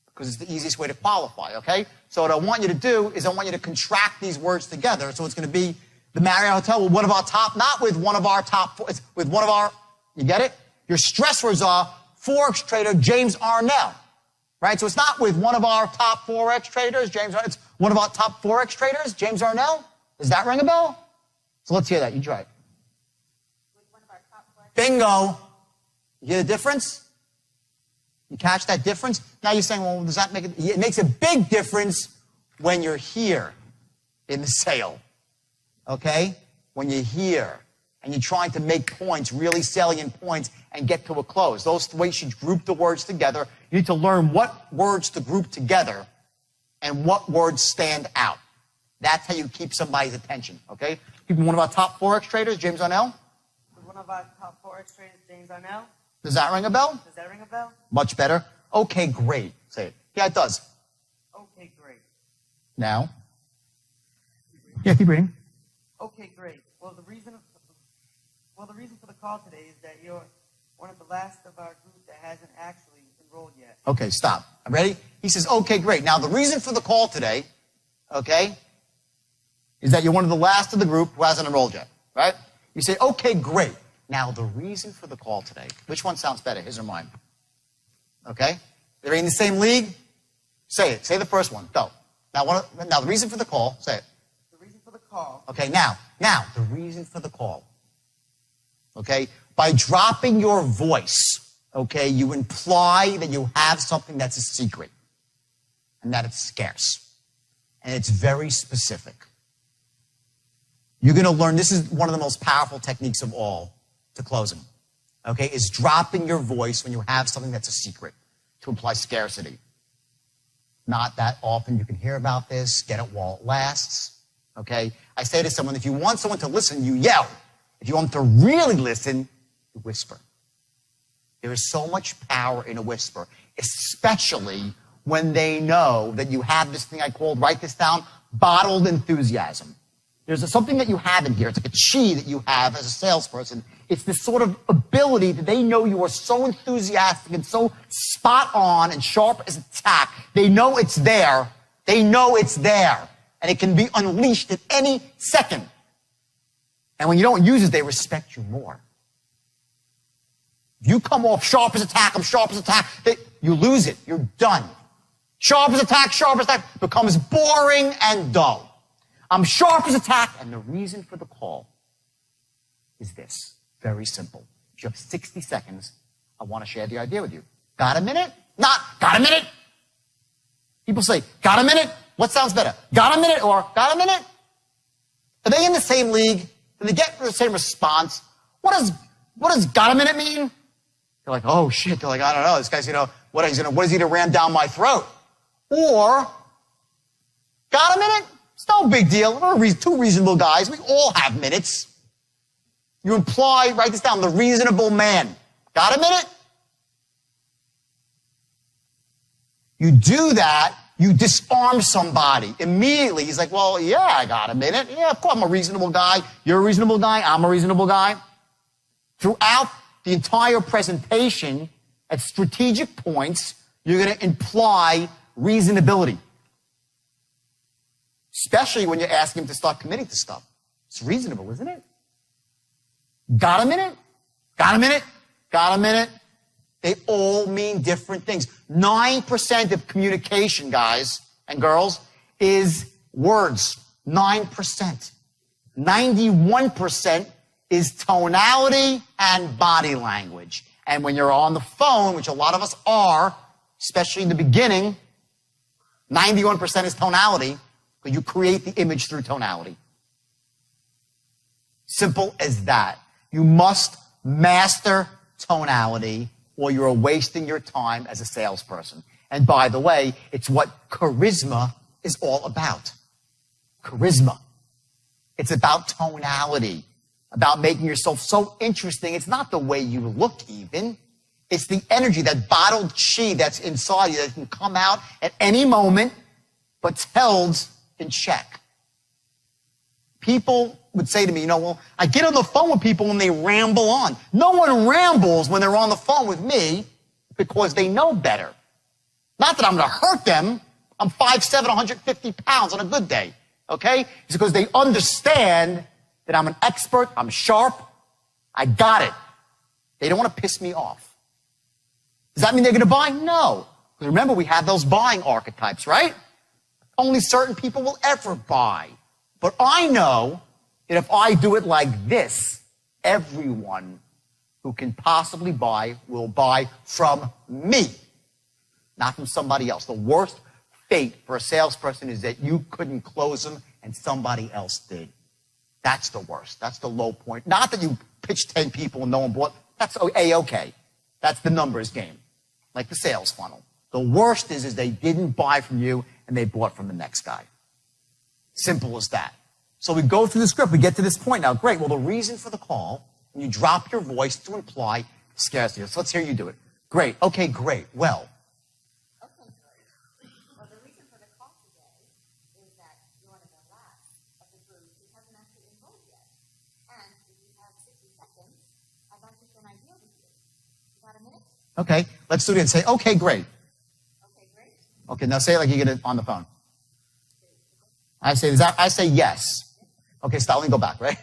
because it's the easiest way to qualify, okay? So what I want you to do is I want you to contract these words together. So it's going to be the Marriott Hotel with one of our top, not with one of our top, it's with one of our, you get it? Your stress words are Forex trader James Arnell, right? So it's not with one of our top Forex traders, James Arnell. It's one of our top Forex traders, James Arnell. Does that ring a bell? So let's hear that. You try it. With one of our top Forex. Bingo. You hear the difference? You catch that difference? Now you're saying, well, does that make it? It makes a big difference when you're here in the sale. Okay? When you're here and you're trying to make points, really salient points, and get to a close. Those ways you group the words together. You need to learn what words to group together and what words stand out. That's how you keep somebody's attention, okay? One of our top Forex traders, James Arnell. One of our top Forex traders, James Arnell. Does that ring a bell? Does that ring a bell? Much better. Okay, great. Say it. Yeah, it does. Okay, great. Now. Yeah, keep reading. Okay, great. Well, the reason for the call today is that you're one of the last of our group that hasn't actually enrolled yet. Okay, stop. I'm ready? He says, okay, great. Now, the reason for the call today, okay, is that you're one of the last of the group who hasn't enrolled yet, right? You say, okay, great. Now, the reason for the call today, which one sounds better, his or mine? Okay? They're in the same league? Say it. Say the first one. Go. Now, the reason for the call, say it. The reason for the call. Okay, now, the reason for the call. Okay, by dropping your voice, okay, you imply that you have something that's a secret and that it's scarce. And it's very specific. You're going to learn, this is one of the most powerful techniques of all to closing. Okay, is dropping your voice when you have something that's a secret to imply scarcity. Not that often you can hear about this. Get it while it lasts. Okay, I say to someone, if you want someone to listen, you yell. If you want them to really listen, you whisper. There is so much power in a whisper, especially when they know that you have this thing I called, write this down, bottled enthusiasm. There's something that you have in here. It's like a chi that you have as a salesperson. It's this sort of ability that they know you are so enthusiastic and so spot on and sharp as a tack. They know it's there. They know it's there. And it can be unleashed at any second. And when you don't use it, they respect you more. If you come off sharp as a tack, I'm sharp as a tack, you lose it. You're done. Sharp as a tack becomes boring and dull. I'm sharp as a tack, and the reason for the call is this. Very simple. If you have 60 seconds, I want to share the idea with you. Got a minute? Not, got a minute? People say, got a minute? What sounds better? Got a minute or got a minute? Are they in the same league? Do they get the same response? What does got a minute mean? They're like, oh shit. They're like, I don't know. This guy's, what is he gonna ram down my throat? Or, got a minute? It's no big deal. We're two reasonable guys. We all have minutes. You imply, write this down, the reasonable man. Got a minute? You do that, you disarm somebody. Immediately, he's like, well, yeah, I got a minute. Yeah, of course, I'm a reasonable guy. You're a reasonable guy. I'm a reasonable guy. Throughout the entire presentation, at strategic points, you're going to imply reasonability. Especially when you're asking him to start committing to stuff. It's reasonable, isn't it? Got a minute? Got a minute? Got a minute? They all mean different things. 9% of communication, guys and girls, is words. 9%. 91% is tonality and body language. And when you're on the phone, which a lot of us are, especially in the beginning, 91% is tonality, because you create the image through tonality. Simple as that. You must master tonality or you're wasting your time as a salesperson. And by the way, it's what charisma is all about. Charisma. It's about tonality, about making yourself so interesting. It's not the way you look even. It's the energy, that bottled chi that's inside you that can come out at any moment, but's held in check. People would say to me, well, I get on the phone with people and they ramble on. No one rambles when they're on the phone with me because they know better. Not that I'm going to hurt them. I'm 5'7", 150 pounds on a good day. Okay? It's because they understand that I'm an expert, I'm sharp, I got it. They don't want to piss me off. Does that mean they're going to buy? No. Because remember, we have those buying archetypes, right? Only certain people will ever buy. But I know that if I do it like this, everyone who can possibly buy will buy from me, not from somebody else. The worst fate for a salesperson is that you couldn't close them and somebody else did. That's the worst. That's the low point. Not that you pitched 10 people and no one bought. That's A-okay. That's the numbers game, like the sales funnel. The worst is they didn't buy from you and they bought from the next guy. Simple as that. So we go through the script. We get to this point now. Great. Well, the reason for the call, and you drop your voice to imply scarcity. So let's hear you do it. Great. Okay, great. Well. Okay, great. Well, the reason for the call today is that you're one of the last of the group who hasn't actually enrolled yet. And if you have 60 seconds, I'd like to share an idea with you. You got a minute? Okay. Let's do it and say, okay, great. Okay, great. Okay, now say it like you get it on the phone. I say yes. Okay, stop. Let me go back, right?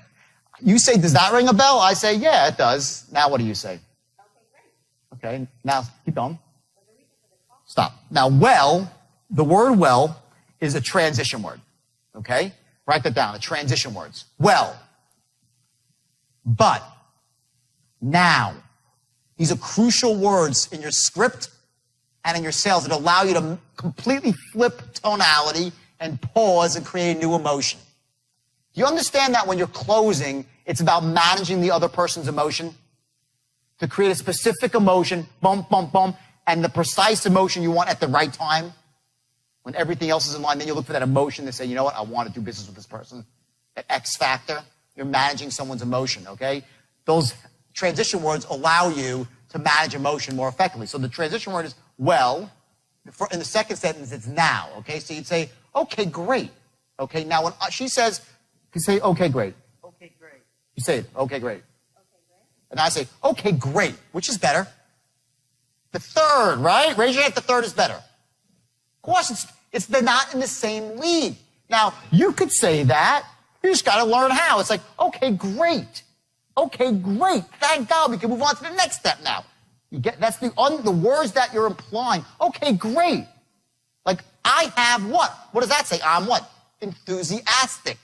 You say, does that ring a bell? I say, yeah, it does. Now what do you say? Okay, great. Okay, now keep going. Stop. Now, well, the word well is a transition word. Okay? Write that down, the transition words. Well, but, now. These are crucial words in your script and in your sales that allow you to completely flip tonality and pause and create a new emotion. Do you understand that when you're closing, it's about managing the other person's emotion? To create a specific emotion, bump, bump, bump, and the precise emotion you want at the right time. When everything else is in line, then you look for that emotion to say, you know what, I want to do business with this person. That X factor, you're managing someone's emotion, okay? Those transition words allow you to manage emotion more effectively. So the transition word is well. In the second sentence, it's now, okay? So you'd say, okay, great. Okay, now when she says, you say, okay, great. Okay, great. You say it, okay, great. Okay, great. And I say, okay, great. Which is better? The third, right? Raise your hand if the third is better. Of course, they're not in the same league. Now, you could say that. You just got to learn how. It's like, okay, great. Okay, great. Thank God. We can move on to the next step now. You get that's the words that you're implying. Okay, great. Like, I have what? What does that say? I'm what? Enthusiastic.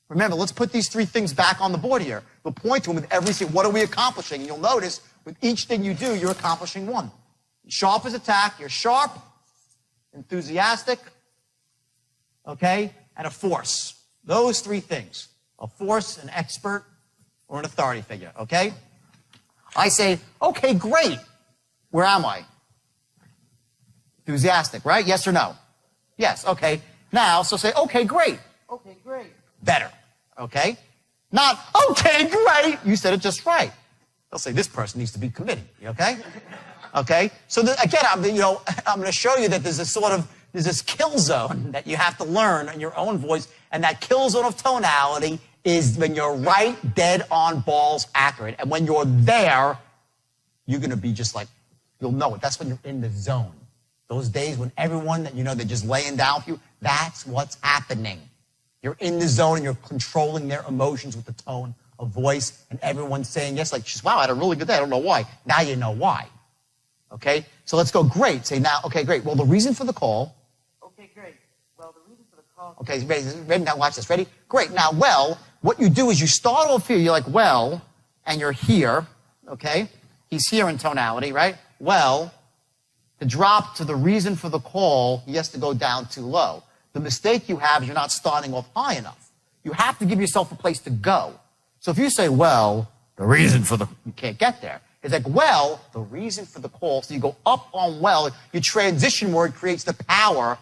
Remember, let's put these three things back on the board here. We'll point to them with every single, what are we accomplishing? And you'll notice with each thing you do, you're accomplishing one. Sharp as attack, you're sharp, enthusiastic, okay, and a force. Those three things. A force, an expert, or an authority figure, okay? I say, okay, great. Where am I? Enthusiastic, right? Yes or no? Yes, okay. Now, so say, okay, great. Okay, great. Better, okay? Not, okay, great. You said it just right. They'll say, this person needs to be committed, okay? Okay? So again, I'm going to show you that there's this kill zone that you have to learn in your own voice, and that kill zone of tonality is when you're right, dead on, balls accurate. And when you're there, you're going to be just like, you'll know it. That's when you're in the zone. Those days when everyone that you know, they're just laying down for you, that's what's happening. You're in the zone and you're controlling their emotions with the tone of voice, and everyone's saying yes, like, wow, I had a really good day. I don't know why. Now you know why. Okay? So let's go great. Say now, okay, great. Well, the reason for the call. Okay, great. Well, the reason for the call. Okay, ready? Now watch this. Ready? Great. Now, well, what you do is you start off here. You're like, well, and you're here. Okay? He's here in tonality, right? Well, to drop to the reason for the call, he has to go down too low. The mistake you have is you're not starting off high enough. You have to give yourself a place to go. So if you say, well, the reason for the, you can't get there. It's like, well, the reason for the call. So you go up on well. Your transition word creates the power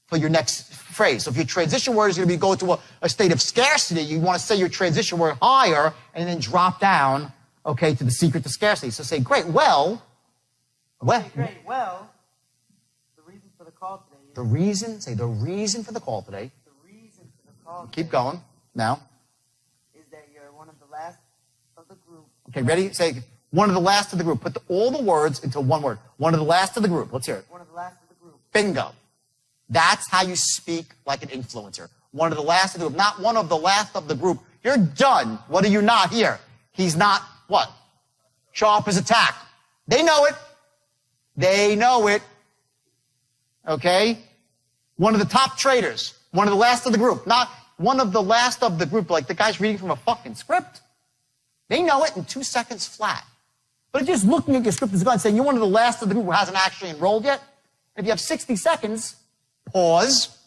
for your next phrase. So if your transition word is going to be go to a state of scarcity, you want to say your transition word higher and then drop down, okay, to the secret to scarcity. So say, great, well. Okay, great, well, the reason for the call today is... The reason, say the reason for the call today. The reason for the call Keep going, now. Is that you're one of the last of the group. Okay, ready? Say, one of the last of the group. Put all the words into one word. One of the last of the group. Let's hear it. One of the last of the group. Bingo. That's how you speak like an influencer. One of the last of the group, not one of the last of the group. You're done. What are you not here? He's not, what? Sharp as attack. They know it. They know it. Okay? One of the top traders. One of the last of the group. Not one of the last of the group, like the guy's reading from a fucking script. They know it in 2 seconds flat. But if you're just looking at your script as and saying you're one of the last of the group who hasn't actually enrolled yet, if you have 60 seconds, pause.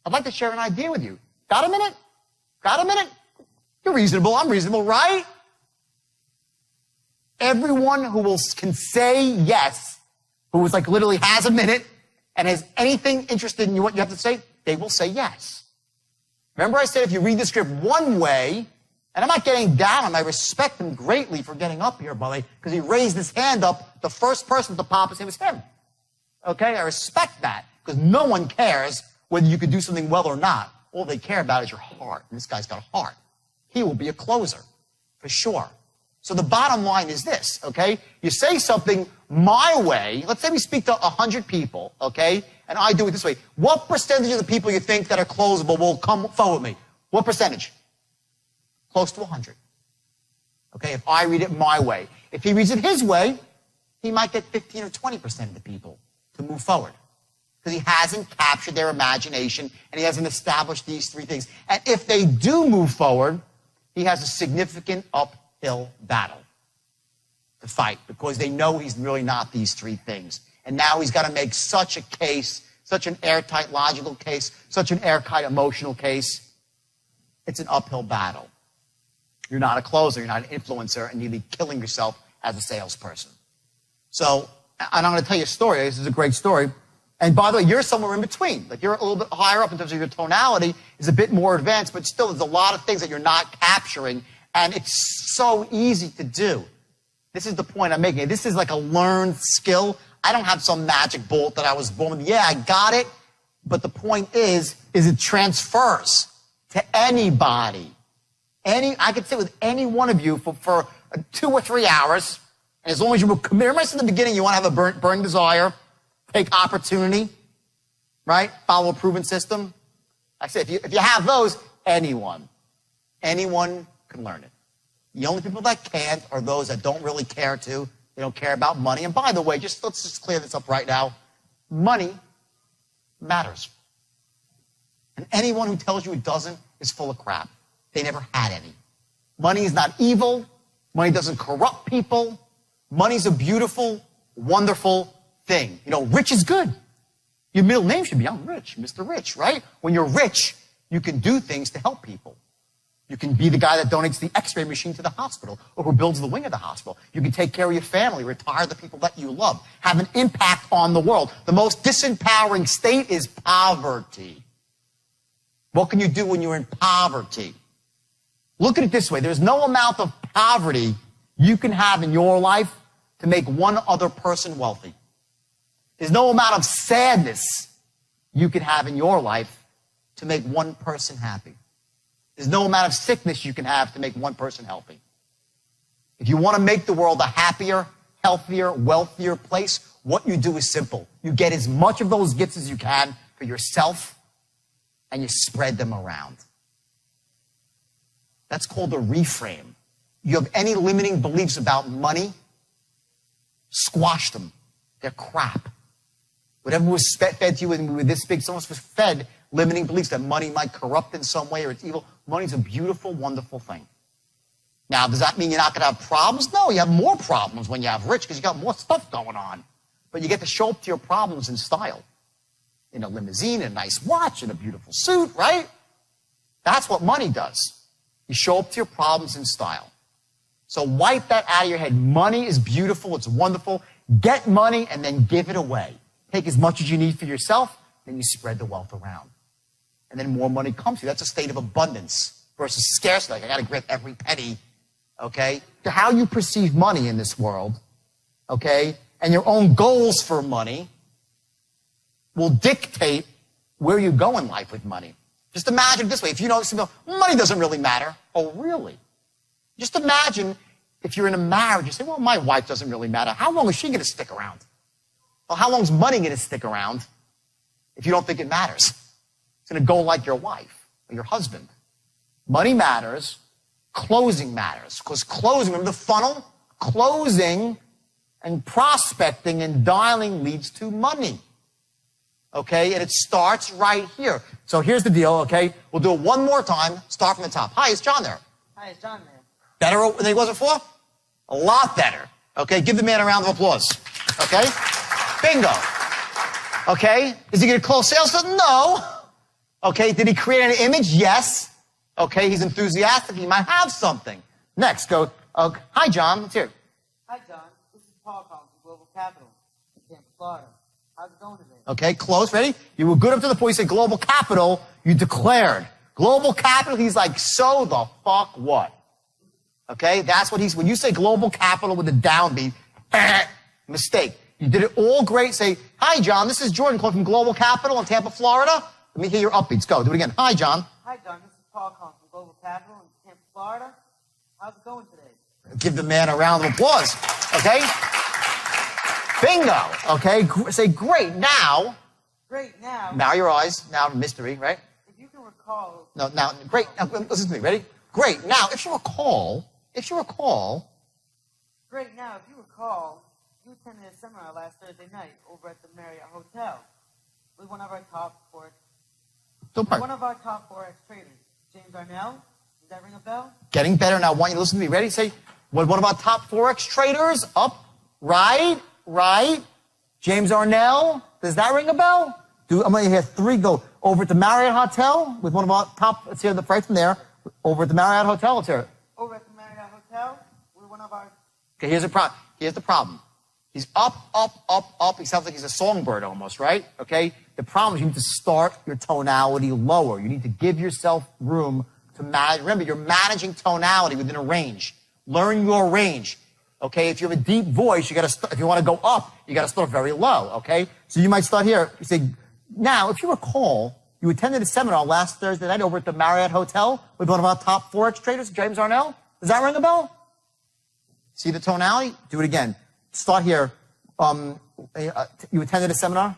I'd like to share an idea with you. Got a minute? Got a minute? You're reasonable. I'm reasonable, right? Everyone who can say yes, who is like literally has a minute and has anything interested in you, what you have to say, they will say yes. Remember I said if you read the script one way, and I'm not getting down on him, I respect him greatly for getting up here, by the way, because he raised his hand up, the first person to pop his hand was him. Okay, I respect that, because no one cares whether you could do something well or not. All they care about is your heart, and this guy's got a heart. He will be a closer, for sure. So the bottom line is this, okay? You say something my way. Let's say we speak to 100 people, okay? And I do it this way. What percentage of the people you think that are closable will come forward with me? What percentage? Close to 100. Okay, if I read it my way. If he reads it his way, he might get 15 or 20% of the people to move forward. because he hasn't captured their imagination and he hasn't established these three things. And if they do move forward, he has a significant uphill battle to fight because they know he's really not these three things. And now he's got to make such a case, such an airtight logical case, such an airtight emotional case. It's an uphill battle. You're not a closer, you're not an influencer, and you'll be killing yourself as a salesperson. So, and I'm going to tell you a story. This is a great story. And by the way, you're somewhere in between. Like you're a little bit higher up in terms of your tonality is a bit more advanced, but still there's a lot of things that you're not capturing. And it's so easy to do. This is the point I'm making. This is like a learned skill. I don't have some magic bullet that I was born with. Yeah, I got it. But the point is it transfers to anybody. I could sit with any one of you for 2 or 3 hours. And as long as you will commit, remember I said in the beginning, you want to have a burning desire, take opportunity, right? Follow a proven system. I said, if you have those, anyone can learn it. The only people that can't are those that don't really care to. They don't care about money. And by the way, let's just clear this up right now. Money matters. And anyone who tells you it doesn't is full of crap. They never had any. Money is not evil. Money doesn't corrupt people. Money's a beautiful, wonderful thing. You know, rich is good. Your middle name should be, I'm rich, Mr. Rich, right? When you're rich, you can do things to help people. You can be the guy that donates the x-ray machine to the hospital or who builds the wing of the hospital. You can take care of your family, retire the people that you love, have an impact on the world. The most disempowering state is poverty. What can you do when you're in poverty? Look at it this way. There's no amount of poverty you can have in your life to make one other person wealthy. There's no amount of sadness you can have in your life to make one person happy. There's no amount of sickness you can have to make one person healthy. If you want to make the world a happier, healthier, wealthier place, what you do is simple. You get as much of those gifts as you can for yourself, and you spread them around. That's called a reframe. You have any limiting beliefs about money, squash them. They're crap. Whatever was fed to you when we were this big, someone was fed limiting beliefs that money might corrupt in some way or it's evil. Money's a beautiful, wonderful thing. Now, does that mean you're not going to have problems? No, you have more problems when you have rich because you got more stuff going on. But you get to show up to your problems in style. In a limousine, in a nice watch, in a beautiful suit, right? That's what money does. You show up to your problems in style. So wipe that out of your head. Money is beautiful. It's wonderful. Get money and then give it away. Take as much as you need for yourself, then you spread the wealth around. And then more money comes to you. That's a state of abundance versus scarcity. Like, I got to grip every penny, okay? To how you perceive money in this world, okay, and your own goals for money will dictate where you go in life with money. Just imagine it this way. If you know money doesn't really matter. Oh, really? Just imagine if you're in a marriage, you say, well, my wife doesn't really matter. How long is she going to stick around? Well, how long is money going to stick around if you don't think it matters? It's going to go like your wife or your husband. Money matters. Closing matters. Because closing, remember the funnel? Closing and prospecting and dialing leads to money. Okay? And it starts right here. So here's the deal, okay? We'll do it one more time. Start from the top. Hi, is John there? Hi, it's John there. Better than he was before? A lot better. Okay? Give the man a round of applause. Okay? Bingo. Okay? Is he going to close sales? No. Okay? Did he create an image? Yes. Okay? He's enthusiastic. He might have something. Next, go. Hi, John. It's here. Hi, John. This is Paul calling from Global Capital in Tampa, Florida. How's it going today? Okay, close. Ready? You were good up to the point you said Global Capital. You declared. Global Capital, he's like, so the fuck what? Okay? That's what when you say Global Capital with a downbeat, mistake. You did it all great. Say, hi, John. This is Jordan calling from Global Capital in Tampa, Florida. Let me hear your upbeats. Go. Do it again. Hi, John. Hi, John. This is Paul calling from Global Capital in Tampa, Florida. How's it going today? Give the man a round of applause. Okay? Bingo. Okay? Say, great. Now. Great. Now. Now your eyes. Now mystery, right? If you can recall. No, now, great. Now, listen to me. Ready? Great. Now, if you recall. Great. Now, if you recall, you attended a seminar last Thursday night over at the Marriott Hotel. with one of our top forex Don't One of our top forex traders, James Arnell. Does that ring a bell? Getting better now. I want you to listen to me. Ready? Say, what one of our top forex traders? Up, right, right. James Arnell. Does that ring a bell? I'm going to hear three go over at the Marriott Hotel with one of our top. Let's hear the price from there. Over at the Marriott Hotel. Let's hear it. Over at the Marriott Hotel with one of our. Okay, here's the problem. Here's the problem. He's up, up, up, up. He sounds like he's a songbird almost, right? Okay? The problem is you need to start your tonality lower. You need to give yourself room to manage. Remember, you're managing tonality within a range. Learn your range. Okay? If you have a deep voice, if you want to go up, you got to start very low. Okay? So you might start here. You say, now, if you recall, you attended a seminar last Thursday night over at the Marriott Hotel with one of our top forex traders, James Arnell. Does that ring a bell? See the tonality? Do it again. Start here. You attended a seminar?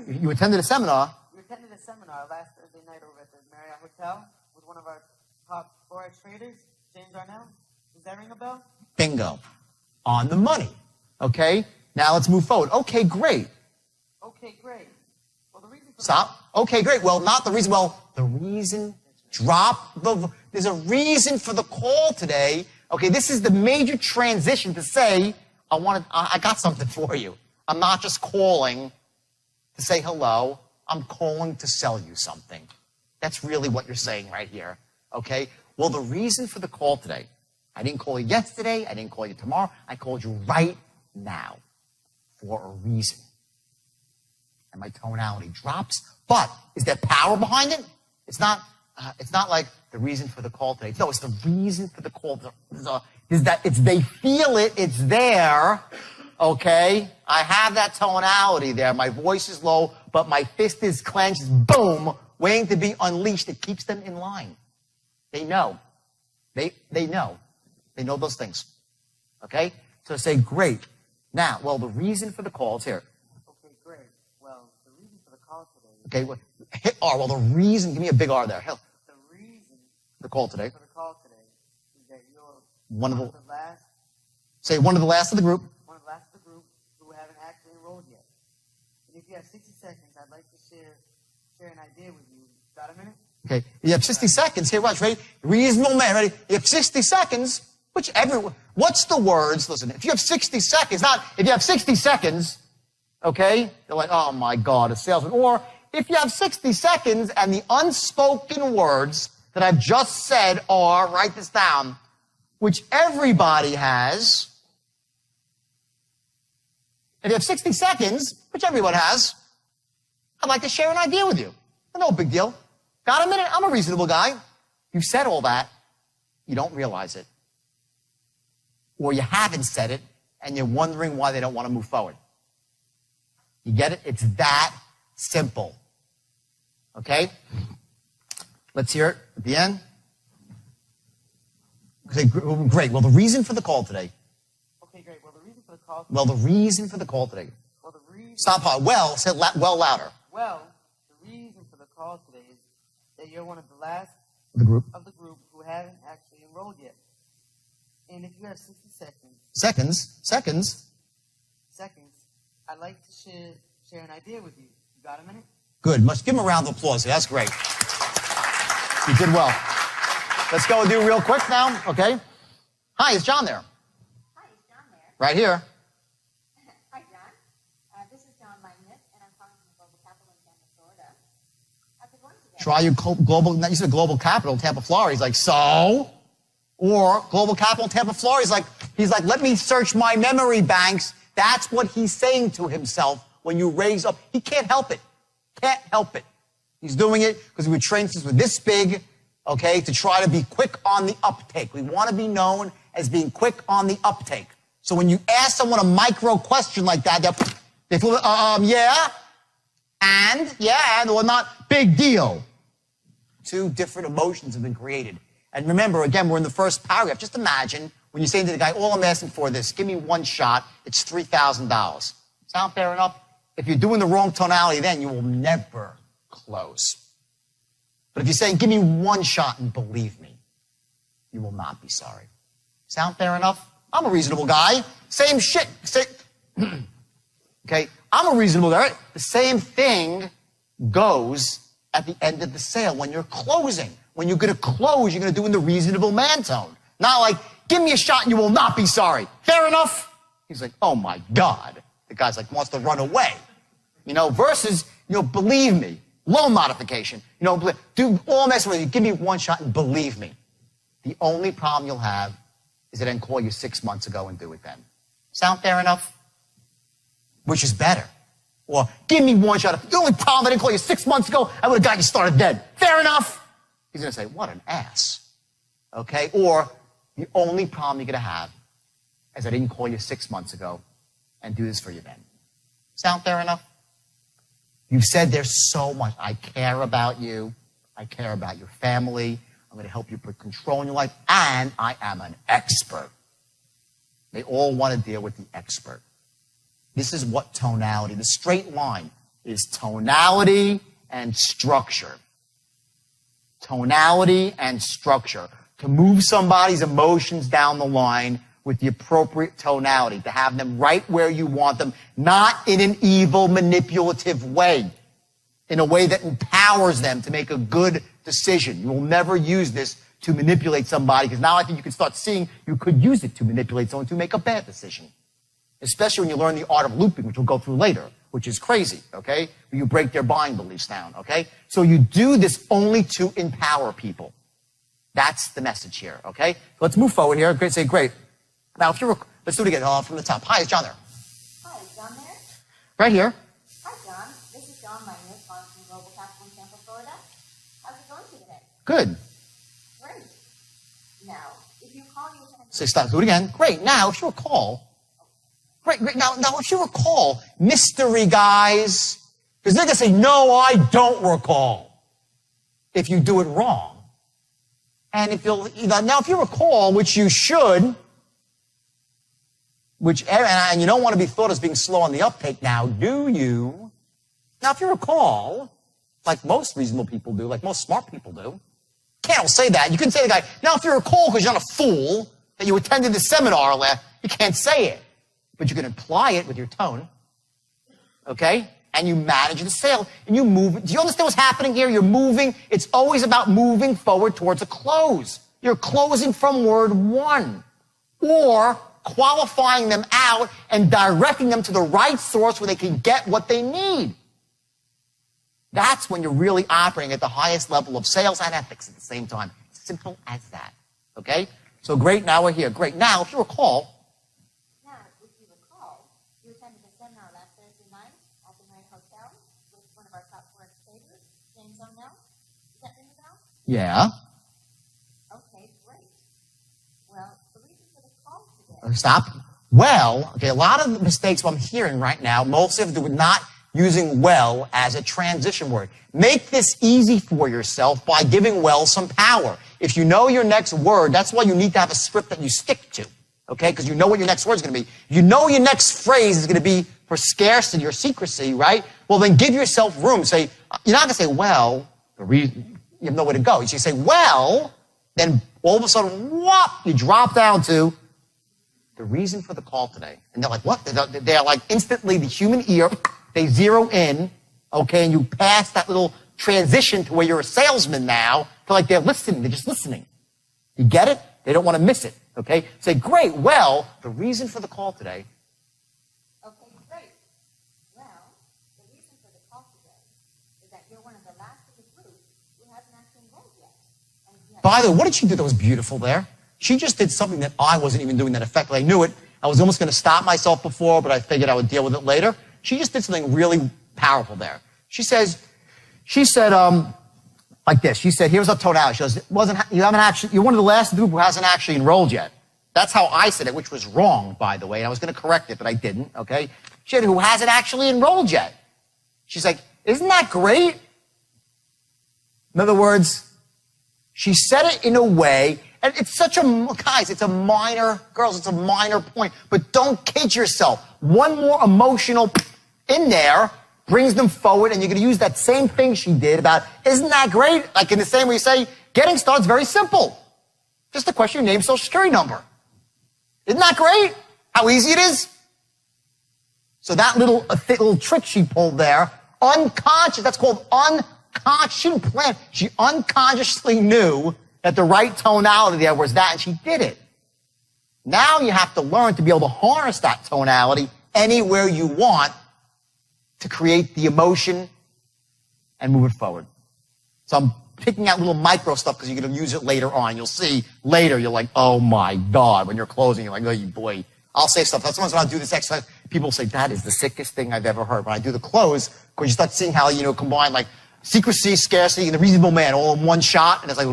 You attended a seminar? We attended a seminar last Thursday night over at the Marriott Hotel with one of our top forex traders, James Arnell. Does that ring a bell? Bingo. On the money. Okay? Now let's move forward. Okay, great. Okay, great. Well, the reason for Stop. Okay, great. Well, not the reason. Well, the reason. There's a reason for the call today. Okay, this is the major transition to say, I got something for you. I'm not just calling to say hello. I'm calling to sell you something. That's really what you're saying right here. Okay? Well, the reason for the call today, I didn't call you yesterday. I didn't call you tomorrow. I called you right now for a reason. And my tonality drops. But is there power behind it? It's not like the reason for the call today. No, it's the reason for the call. They feel it. It's there. Okay? I have that tonality there. My voice is low, but my fist is clenched. Boom. Waiting to be unleashed. It keeps them in line. They know. They know. They know those things. Okay? So say, great. Now, well, the reason for the call is here. Okay, great. Well, the reason for the call today. Okay, well, hit R. Well, the reason, give me a big R there. Hell. The reason the call today. For the call today is that you're one of the last. Say one of the last of the group. One of the last of the group who haven't actually enrolled yet. And if you have 60 seconds, I'd like to share an idea with you. Got a minute? Okay. You have 60 seconds. Here, watch. Ready? Reasonable man. Ready? You have 60 seconds. What's the words? Listen, if you have 60 seconds, if you have 60 seconds, okay, they're like, oh my God, a salesman. Or if you have 60 seconds and the unspoken words that I've just said are, write this down, which everybody has. If you have 60 seconds, which everyone has, I'd like to share an idea with you. No big deal. Got a minute? I'm a reasonable guy. You've said all that. You don't realize it. Or you haven't said it, and you're wondering why they don't want to move forward. You get it? It's that simple. Okay? Let's hear it at the end. Okay, great. Well, the reason for the call today. Okay, great. Well, the reason for the call today. Well, the reason for the call today. Well, the reason. Stop hard. Well, say well louder. Well, the reason for the call today is that you're one of the last of the group who haven't actually enrolled yet. And if you have 60 seconds. Seconds, I'd like to share an idea with you. You got a minute? Good. Must give him a round of applause. That's great. You did well. Let's go and do real quick now, okay? Hi, is John there? Hi, is John there? Right here. Hi, John. This is John Magnus, and I'm calling from Global Capital in Tampa, Florida. How's it going today? Try your global, you said Global Capital, Tampa, Florida. He's like, so? Or Global Capital, Tampa, Florida. He's like, let me search my memory banks. That's what he's saying to himself when you raise up. He can't help it. Can't help it. He's doing it because we were trained since we're this big, okay, to try to be quick on the uptake. We want to be known as being quick on the uptake. So when you ask someone a micro question like that, they feel, yeah, or not, big deal. Two different emotions have been created. And remember, again, we're in the first paragraph. Just imagine when you're saying to the guy, all I'm asking for this, give me one shot, it's $3,000. Sound fair enough? If you're doing the wrong tonality, then you will never close. But if you're saying, give me one shot and believe me, you will not be sorry. Sound fair enough? I'm a reasonable guy. Same shit. Okay? I'm a reasonable guy. Right? The same thing goes at the end of the sale when you're closing. When you're going to close, you're going to do it in the reasonable man tone. Not like, give me a shot and you will not be sorry. Fair enough? He's like, oh my God. The guy's like, wants to run away. Versus, believe me. Loan modification. Do all mess with you. Give me one shot and believe me. The only problem you'll have is they didn't call you 6 months ago and do it then. Sound fair enough? Which is better. Or, give me one shot. The only problem I didn't call you 6 months ago, I would have got you started then. Fair enough? He's going to say, what an ass. Okay? Or, the only problem you're going to have is I didn't call you 6 months ago and do this for you then. Sound fair enough? You've said there's so much. I care about you. I care about your family. I'm going to help you put control in your life. And I am an expert. They all want to deal with the expert. This is what tonality, the straight line, is tonality and structure. Tonality and structure. To move somebody's emotions down the line with the appropriate tonality, to have them right where you want them, not in an evil, manipulative way, in a way that empowers them to make a good decision. You will never use this to manipulate somebody, because now I think you can start seeing you could use it to manipulate someone to make a bad decision. Especially when you learn the art of looping, which we'll go through later, which is crazy, okay? Where you break their buying beliefs down, okay? So you do this only to empower people. That's the message here, okay? Let's move forward here. Great, say great. Now, let's do it again from the top. Hi, is John there? Hi, is John there? Right here. Hi, John. This is John Minus, calling from Global Capital in Tampa, Florida. How's it going today? Good. Great. Now, if you call, you will... Say stop. Do it again. Great. Now, if you recall... Great. Now, if you recall, mystery guys, because they're going to say, no, I don't recall, if you do it wrong. And if you recall, which you should, and you don't want to be thought as being slow on the uptake now, do you? Now, if you recall, like most reasonable people do, like most smart people do, can't say that. You can say to the guy, now, if you recall, because you're not a fool, that you attended the seminar you can't say it. But you can apply it with your tone, okay? And you manage the sale, and you move. Do you understand what's happening here? You're moving. It's always about moving forward towards a close. You're closing from word one, or qualifying them out and directing them to the right source where they can get what they need. That's when you're really operating at the highest level of sales and ethics at the same time. Simple as that, okay? So great, now we're here. Great. Now, if you recall, you attended a seminar last Thursday night at the Marriott Hotel with one of our top forex traders, James O'Neill. Does that ring a bell? yeah. Okay, great. Well, the reason for the call today... Stop. Well, okay, a lot of the mistakes I'm hearing right now mostly have to do with not using well as a transition word. Make this easy for yourself by giving well some power. If you know your next word, that's why you need to have a script that you stick to. Okay, because you know what your next word is going to be. You know your next phrase is going to be for scarcity or secrecy, right? Well, then give yourself room. Say, you're not going to say, well, you have nowhere to go. You should say, well, then all of a sudden, whoop, you drop down to the reason for the call today. And they're like, what? They're like instantly the human ear, they zero in, okay, and you pass that little transition to where you're a salesman now, to like they're listening, they're just listening. You get it? They don't want to miss it. Okay? Say, great, well, the reason for the call today. Okay, great. Well, the reason for the call today is that you're one of the last of the group who hasn't actually enrolled yet. By the way, what did she do that was beautiful there? She just did something that I wasn't even doing that effectively. I knew it. I was almost going to stop myself before, but I figured I would deal with it later. She just did something really powerful there. She said, like this. She said, here's a tonality. She goes, you're one of the last of the group who hasn't actually enrolled yet. That's how I said it, which was wrong, by the way. And I was going to correct it, but I didn't, okay? She said, who hasn't actually enrolled yet. She's like, isn't that great? In other words, she said it in a way, and it's it's a minor point, but don't kid yourself. One more emotional in there brings them forward, and you're going to use that same thing she did about, isn't that great? Like in the same way you say, getting started's very simple. Just a question of your name, social security number. Isn't that great? How easy it is? So that little trick she pulled there, unconscious, that's called unconscious. She didn't plan. She unconsciously knew that the right tonality there was that, and she did it. Now you have to learn to be able to harness that tonality anywhere you want to create the emotion and move it forward. So I'm picking out little micro stuff because you're going to use it later on. You'll see later, you're like, oh my God. When you're closing, you're like, oh boy. I'll say stuff. That's sometimes when I do this exercise, people say, that is the sickest thing I've ever heard. When I do the close, because you start seeing how, combine like secrecy, scarcity, and the reasonable man all in one shot. And it's like,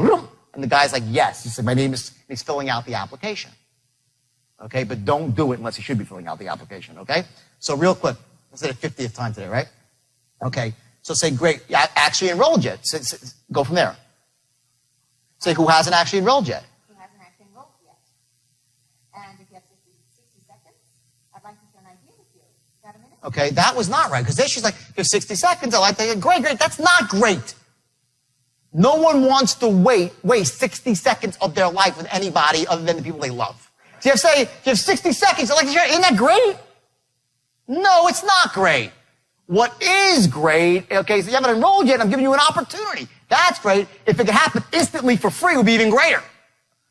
and the guy's like, yes. He said, my name is, and he's filling out the application. Okay, but don't do it unless you should be filling out the application, okay? So real quick, let's say the 50th time today, right? Okay, so say, great, actually enrolled yet. Go from there. Say, who hasn't actually enrolled yet? Who hasn't actually enrolled yet? And if you have 60 seconds, I'd like to share an idea with you. Got a minute? Okay, that was not right, because then she's like, you have 60 seconds, I like that. Great, that's not great. No one wants to waste 60 seconds of their life with anybody other than the people they love. So you have 60 seconds, I like to share, isn't that great? No, it's not great. What is great, okay, so you haven't enrolled yet, I'm giving you an opportunity. That's great. If it could happen instantly for free, it would be even greater.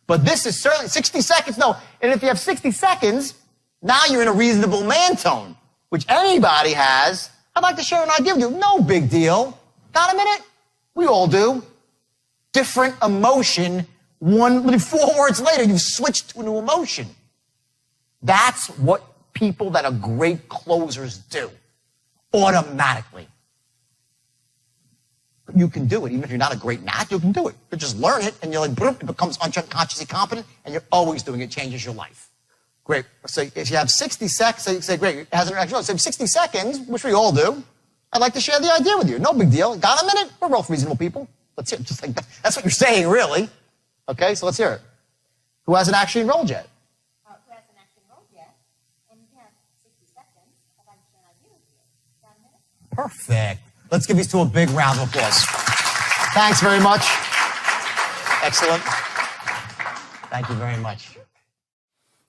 But this is certainly 60 seconds, no. And if you have 60 seconds, now you're in a reasonable man tone, which anybody has. I'd like to share an idea with you. No big deal. Got a minute? We all do. Different emotion. 4 words later, you've switched to a new emotion. That's what people that are great closers do. Automatically. You can do it. Even if you're not a great match, you can do it. You just learn it, and you're like, boom, it becomes unconsciously competent, and you're always doing it. Changes your life. Great. So if you have 60 seconds, say, great, it hasn't actually, so 60 seconds, which we all do, I'd like to share the idea with you. No big deal. Got a minute? We're both reasonable people. Let's hear it. Just like that. That's what you're saying, really. Okay, so let's hear it. Who hasn't actually enrolled yet? Who hasn't actually enrolled yet? And you have 60 seconds. I'd like to share an idea with you. Got a minute? Perfect. Let's give these two a big round of applause. Thanks very much. Excellent. Thank you very much.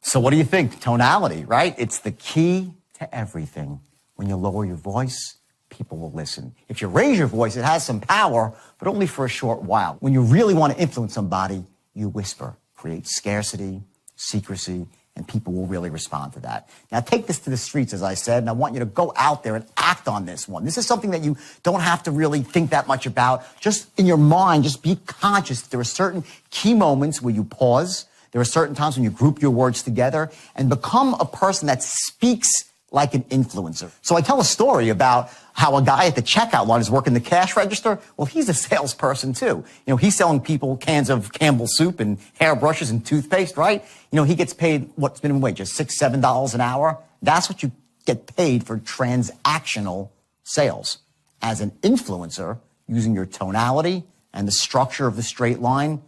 So what do you think? Tonality, right? It's the key to everything. When you lower your voice, people will listen. If you raise your voice, it has some power, but only for a short while. When you really want to influence somebody, you whisper, create scarcity, secrecy, and people will really respond to that. Now take this to the streets, as I said, and I want you to go out there and act on this one. This is something that you don't have to really think that much about. Just in your mind, just be conscious. There are certain key moments where you pause. There are certain times when you group your words together and become a person that speaks like an influencer. So I tell a story about how a guy at the checkout line is working the cash register. Well, he's a salesperson too. He's selling people cans of Campbell's soup and hairbrushes and toothpaste, right? He gets paid, what's minimum wage, just $6, $7 an hour. That's what you get paid for transactional sales. As an influencer, using your tonality and the structure of the straight line,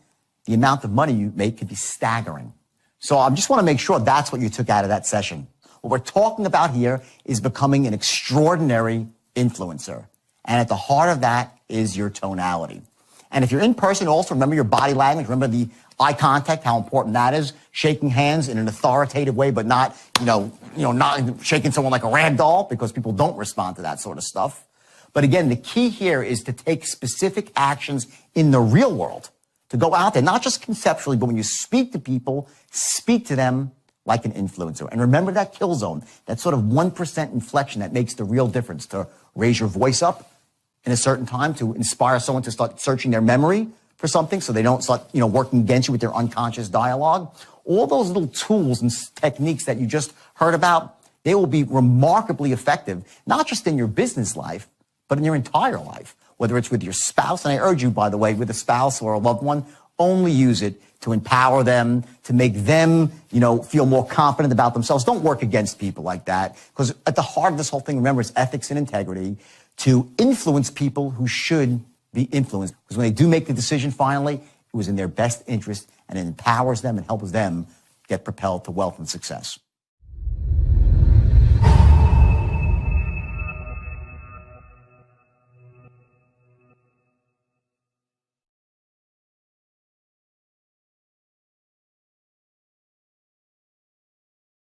the amount of money you make could be staggering. So I just want to make sure that's what you took out of that session. What we're talking about here is becoming an extraordinary influencer. And at the heart of that is your tonality. And if you're in person, also remember your body language. Remember the eye contact, how important that is. Shaking hands in an authoritative way, but not, not shaking someone like a rag doll, because people don't respond to that sort of stuff. But again, the key here is to take specific actions in the real world, to go out there, not just conceptually, but when you speak to people, speak to them like an influencer. And remember that kill zone, that sort of 1% inflection that makes the real difference, to raise your voice up in a certain time, to inspire someone to start searching their memory for something so they don't start, working against you with their unconscious dialogue. All those little tools and techniques that you just heard about, they will be remarkably effective, not just in your business life, but in your entire life, whether it's with your spouse. And I urge you, by the way, with a spouse or a loved one, only use it to empower them, to make them, feel more confident about themselves. Don't work against people like that, because at the heart of this whole thing, remember, it's ethics and integrity, to influence people who should be influenced. Because when they do make the decision finally, it was in their best interest, and it empowers them and helps them get propelled to wealth and success.